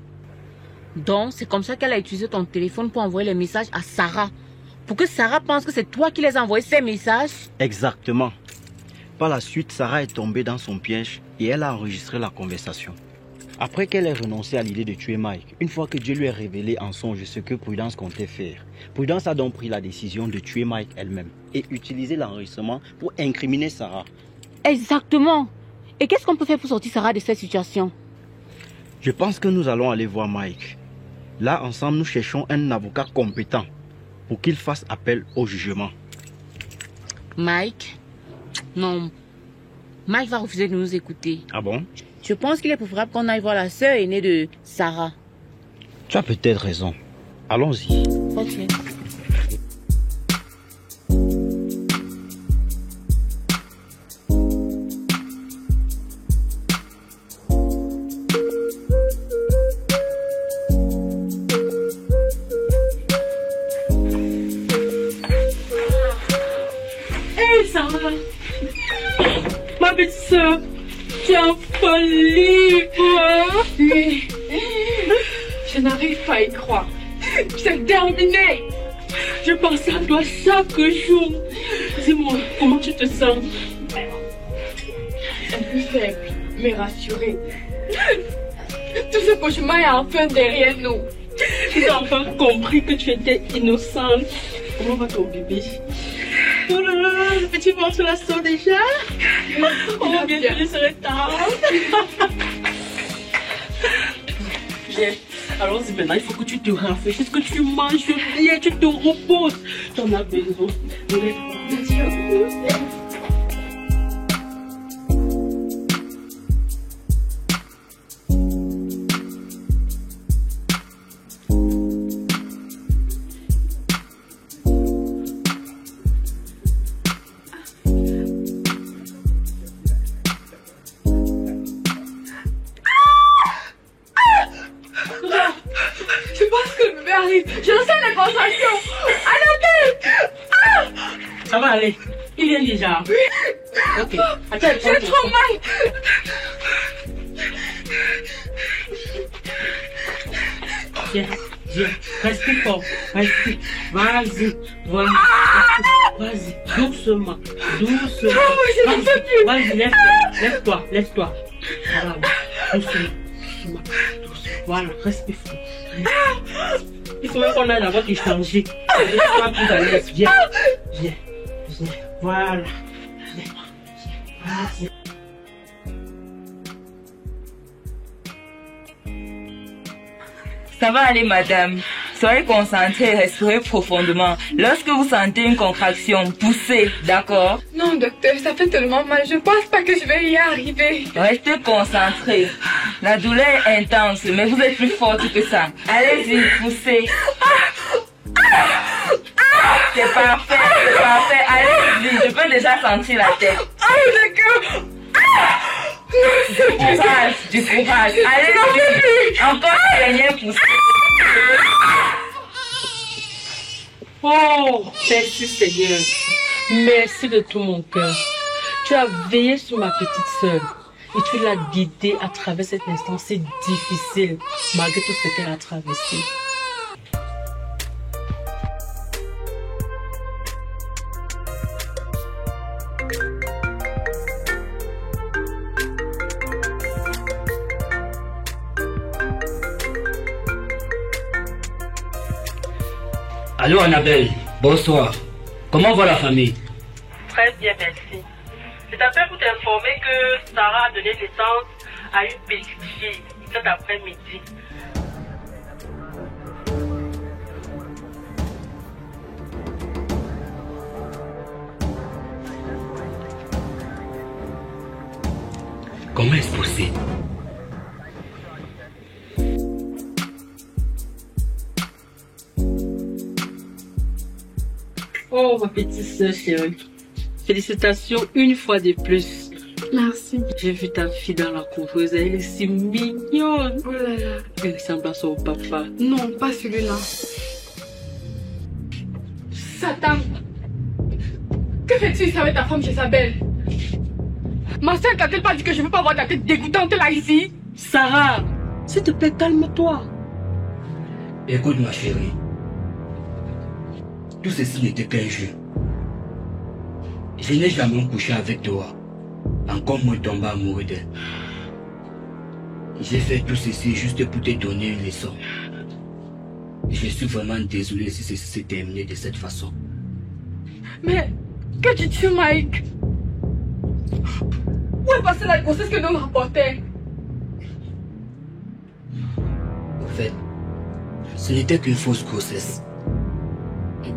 Donc, c'est comme ça qu'elle a utilisé ton téléphone pour envoyer les messages à Sarah. Pour que Sarah pense que c'est toi qui les as envoyés ces messages? Exactement. Par la suite, Sarah est tombée dans son piège et elle a enregistré la conversation. Après qu'elle ait renoncé à l'idée de tuer Mike, une fois que Dieu lui a révélé en songe ce que Prudence comptait faire, Prudence a donc pris la décision de tuer Mike elle-même et utiliser l'enregistrement pour incriminer Sarah. Exactement. Et qu'est-ce qu'on peut faire pour sortir Sarah de cette situation? Je pense que nous allons aller voir Mike. Là, ensemble, nous cherchons un avocat compétent pour qu'il fasse appel au jugement. Mike? Non. Mike va refuser de nous écouter. Ah bon? Je pense qu'il est préférable qu'on aille voir la sœur aînée de Sarah. Tu as peut-être raison. Allons-y. Ok. Ma petite soeur, tu es enfin libre. Oui. Je n'arrive pas à y croire. C'est terminé. Je pense à toi chaque jour. Dis-moi, comment tu te sens? Un peu faible, mais rassurée. Tout ce cauchemar est enfin derrière nous. Tu as enfin compris que tu étais innocente. Comment va ton bébé? Oh là là, le petit ventre la sort déjà. Oh, bientôt il serait tard. Viens, allons-y maintenant, il faut que tu te rafraîchisses, que tu manges bien, tu te reposes. Tu en as besoin. Je pense que le bébé arrive. Je sens les contractions. Allez, ça va aller. Il vient déjà. Oui. Ok. Attends, j'ai trop mal. Viens, viens. Respire fort. Respire. Vas-y. Voilà. Vas-y. Doucement. Doucement. Vas-y, lève-toi. Lève-toi. Voilà. Doucement. Voilà, respire fort. Il faut même qu'on aille là-bas te changer. Viens. Viens. Voilà. Vas-y. Ça va aller, madame. Soyez concentrée et respirez profondément. Lorsque vous sentez une contraction, poussez, d'accord? Non, docteur, ça fait tellement mal. Je pense pas que je vais y arriver. Restez concentrée. La douleur est intense, mais vous êtes plus forte que ça. Allez-y, poussez. C'est parfait, c'est parfait. Allez-y, je peux déjà sentir la tête. D'accord. Du courage. Allez-y. Encore une dernière poussée. Oh, merci Seigneur. Merci de tout mon cœur. Tu as veillé sur ma petite sœur et tu l'as guidée à travers cet instant si difficile, malgré tout ce qu'elle a traversé. Allô Annabelle, bonsoir. Comment va la famille? Très bien, merci. Je t'appelle pour t'informer que Sarah a donné naissance à une petite fille cet après-midi. Comment est-ce possible? Oh, ma petite sœur chérie. Félicitations une fois de plus. Merci. J'ai vu ta fille dans la couveuse. Elle est si mignonne. Oh là là. Elle ressemble à son papa. Non, pas celui-là. Satan. Que fais-tu ici avec ta femme Jézabel? Ma soeur t'a-t-elle pas dit que je ne veux pas voir ta tête dégoûtante là ici? Sarah, s'il te plaît, calme-toi. Écoute ma chérie. Tout ceci n'était qu'un jeu. Je n'ai jamais couché avec toi, encore moins tombé amoureux d'elle. J'ai fait tout ceci juste pour te donner une leçon. Je suis vraiment désolé si ceci s'est terminé de cette façon. Mais, que dis-tu, Mike? Où est passée la grossesse que nous rapportait? En fait, ce n'était qu'une fausse grossesse.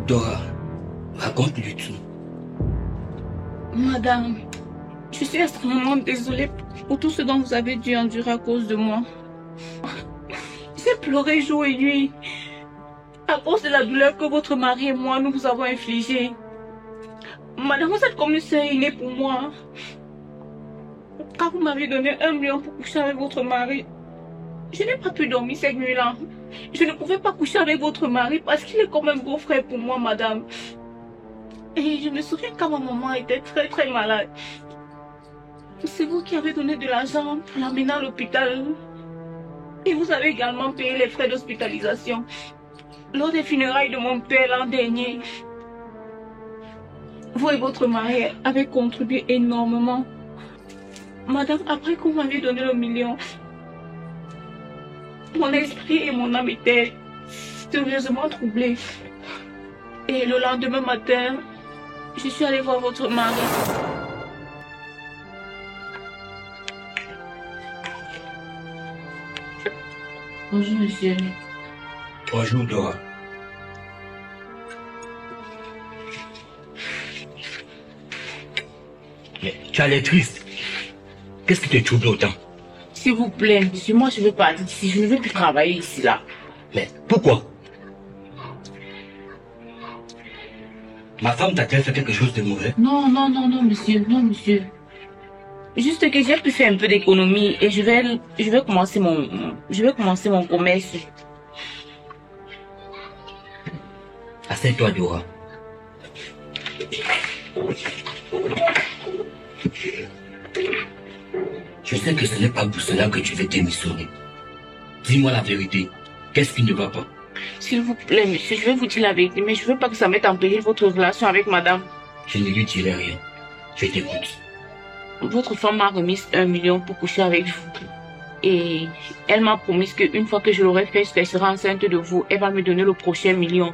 Dora, raconte-lui tout. Madame, je suis extrêmement désolée pour tout ce dont vous avez dû endurer à cause de moi. J'ai pleuré jour et nuit à cause de la douleur que votre mari et moi nous vous avons infligée. Madame, vous êtes comme une sœur aînée pour moi. Quand vous m'avez donné 1 million pour coucher avec votre mari, je n'ai pas pu dormir cette nuit-là. Je ne pouvais pas coucher avec votre mari parce qu'il est comme un beau-frère pour moi, madame. Et je me souviens quand ma maman était très très malade. C'est vous qui avez donné de l'argent pour l'amener à l'hôpital. Et vous avez également payé les frais d'hospitalisation lors des funérailles de mon père l'an dernier. Vous et votre mari avez contribué énormément. Madame, après que vous m'aviez donné le million, mon esprit et mon âme étaient sérieusement troublés. Et le lendemain matin, je suis allée voir votre mari. Bonjour, monsieur. Bonjour, Dora. Mais tu as l'air triste. Qu'est-ce qui te trouble autant? S'il vous plaît, monsieur, moi je veux partir d'ici. Je ne veux plus travailler ici, là. Mais pourquoi? Ma femme t'a-t-elle fait quelque chose de mauvais? Non, non, non, non, monsieur. Non, monsieur. Juste que j'ai pu faire un peu d'économie et je vais commencer mon commerce. Assieds-toi, Dora. Je sais que ce n'est pas pour cela que tu veux démissionner. Dis-moi la vérité. Qu'est-ce qui ne va pas? S'il vous plaît, monsieur, je vais vous dire la vérité, mais je ne veux pas que ça mette en péril votre relation avec madame. Je ne lui dirai rien. Je t'écoute. Votre femme m'a remis 1 million pour coucher avec vous. Et elle m'a promis qu'une fois que je l'aurai fait, je serai enceinte de vous. Elle va me donner le prochain million.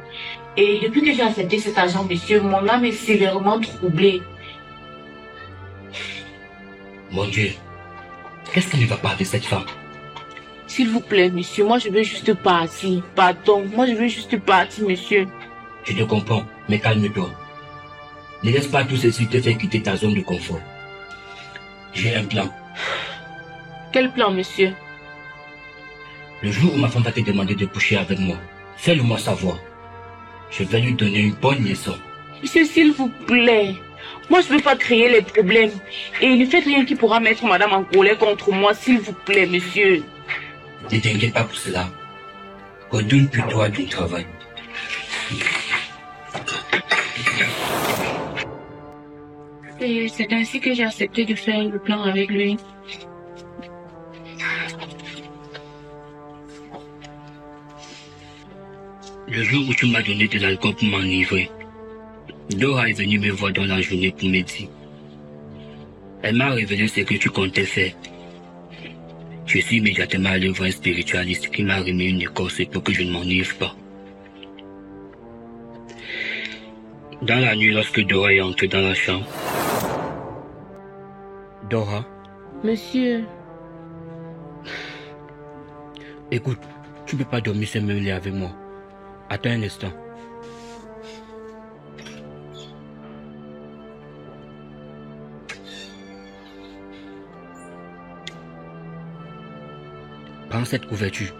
Et depuis que j'ai accepté cet argent, monsieur, mon âme est sévèrement troublée. Mon Dieu, qu'est-ce qui ne va pas avec cette femme? S'il vous plaît, monsieur, moi je veux juste partir. Pardon, moi je veux juste partir, monsieur. Je te comprends, mais calme-toi. Ne laisse pas tout ceci te faire quitter ta zone de confort. J'ai un plan. Quel plan, monsieur? Le jour où ma femme va te demander de coucher avec moi, fais-le-moi savoir. Je vais lui donner une bonne leçon. Monsieur, s'il vous plaît. Moi, je ne veux pas créer les problèmes. Et ne faites rien qui pourra mettre madame en colère contre moi, s'il vous plaît, monsieur. Ne t'inquiète pas pour cela. Retourne plutôt à ton travail. Et c'est ainsi que j'ai accepté de faire le plan avec lui. Le jour où tu m'as donné de l'alcool pour m'enivrer, Dora est venue me voir dans la journée pour me dire. Elle m'a révélé ce que tu comptais faire. Je suis immédiatement allé voir un spiritualiste qui m'a remis une écorce pour que je ne m'enivre pas. Dans la nuit, lorsque Dora est entrée dans la chambre... Dora? Monsieur... Écoute, tu ne peux pas dormir ce même lit avec moi. Attends un instant. Prends cette couverture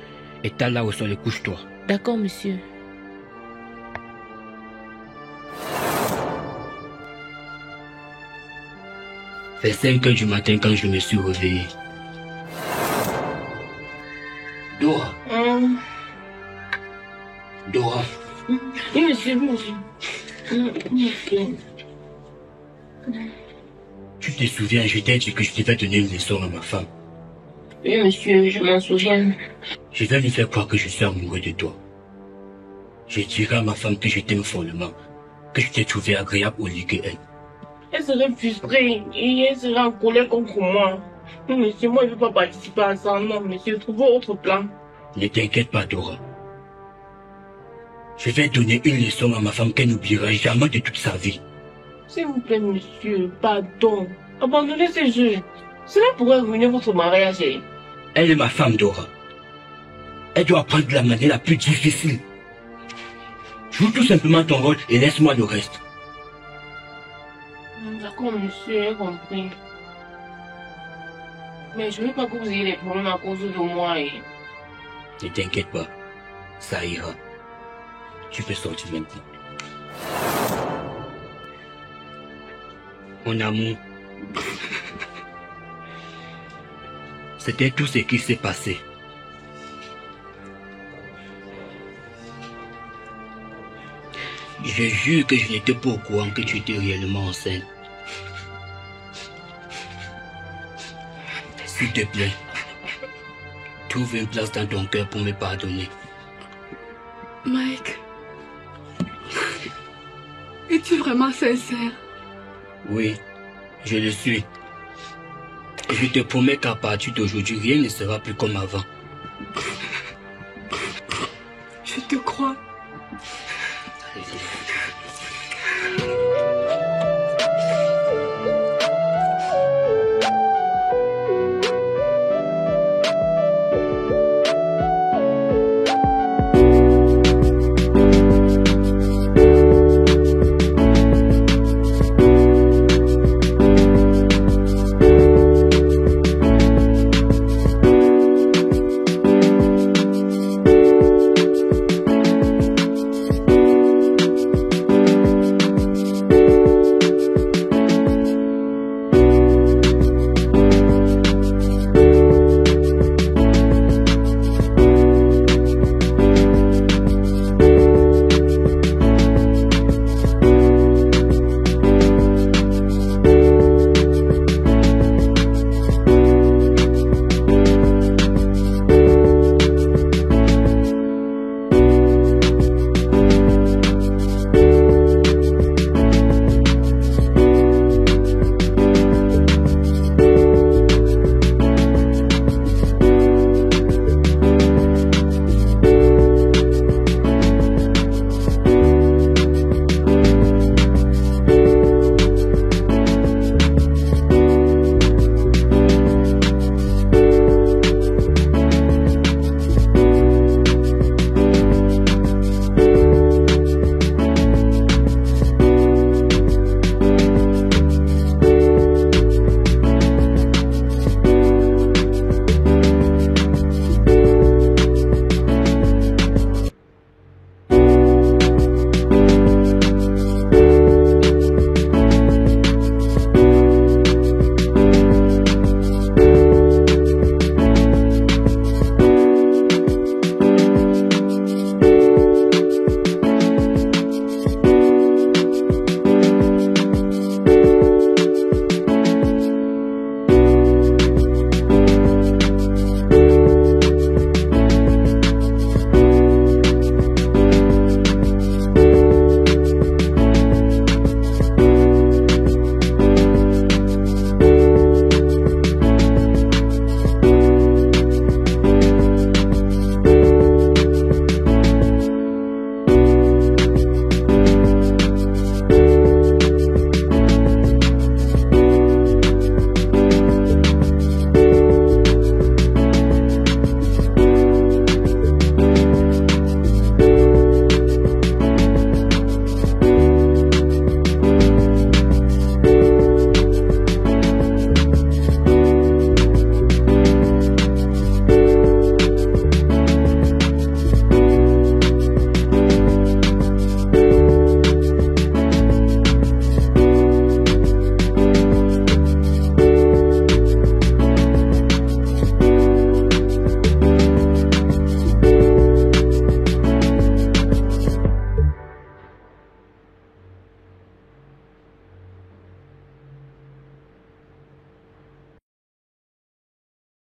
et tale là au sol et couche-toi. D'accord, monsieur. C'est 5 heures du matin quand je me suis réveillé. Dora. Dora. Oui, monsieur, monsieur. Tu te souviens, je t'ai dit que je devais donner une leçon à ma femme. Oui, monsieur, je m'en souviens. Je vais lui faire croire que je suis amoureux de toi. Je dirai à ma femme que je t'aime follement, que je t'ai trouvé agréable au lit qu'elle. Elle serait frustrée et elle serait en colère contre moi. Monsieur, moi je ne veux pas participer à ça. Non, monsieur, trouvez autre plan. Ne t'inquiète pas, Dora. Je vais donner une leçon à ma femme qu'elle n'oubliera jamais de toute sa vie. S'il vous plaît, monsieur, pardon. Abandonnez ce jeu. Cela pourrait ruiner votre mariage. Elle est ma femme, Dora. Elle doit apprendre de la manière la plus difficile. Joue tout simplement ton rôle et laisse-moi le reste. D'accord, monsieur, j'ai compris. Mais je ne veux pas que vous ayez des problèmes à cause de moi. Ne t'inquiète pas, ça ira. Tu peux sortir maintenant. Mon amour, c'était tout ce qui s'est passé. Je jure que je n'étais pas au courant que tu étais réellement enceinte. S'il te plaît, trouve une place dans ton cœur pour me pardonner. Mike, es-tu vraiment sincère? Oui, je le suis. Je te promets qu'à partir d'aujourd'hui, rien ne sera plus comme avant. Je te crois. Allez-y.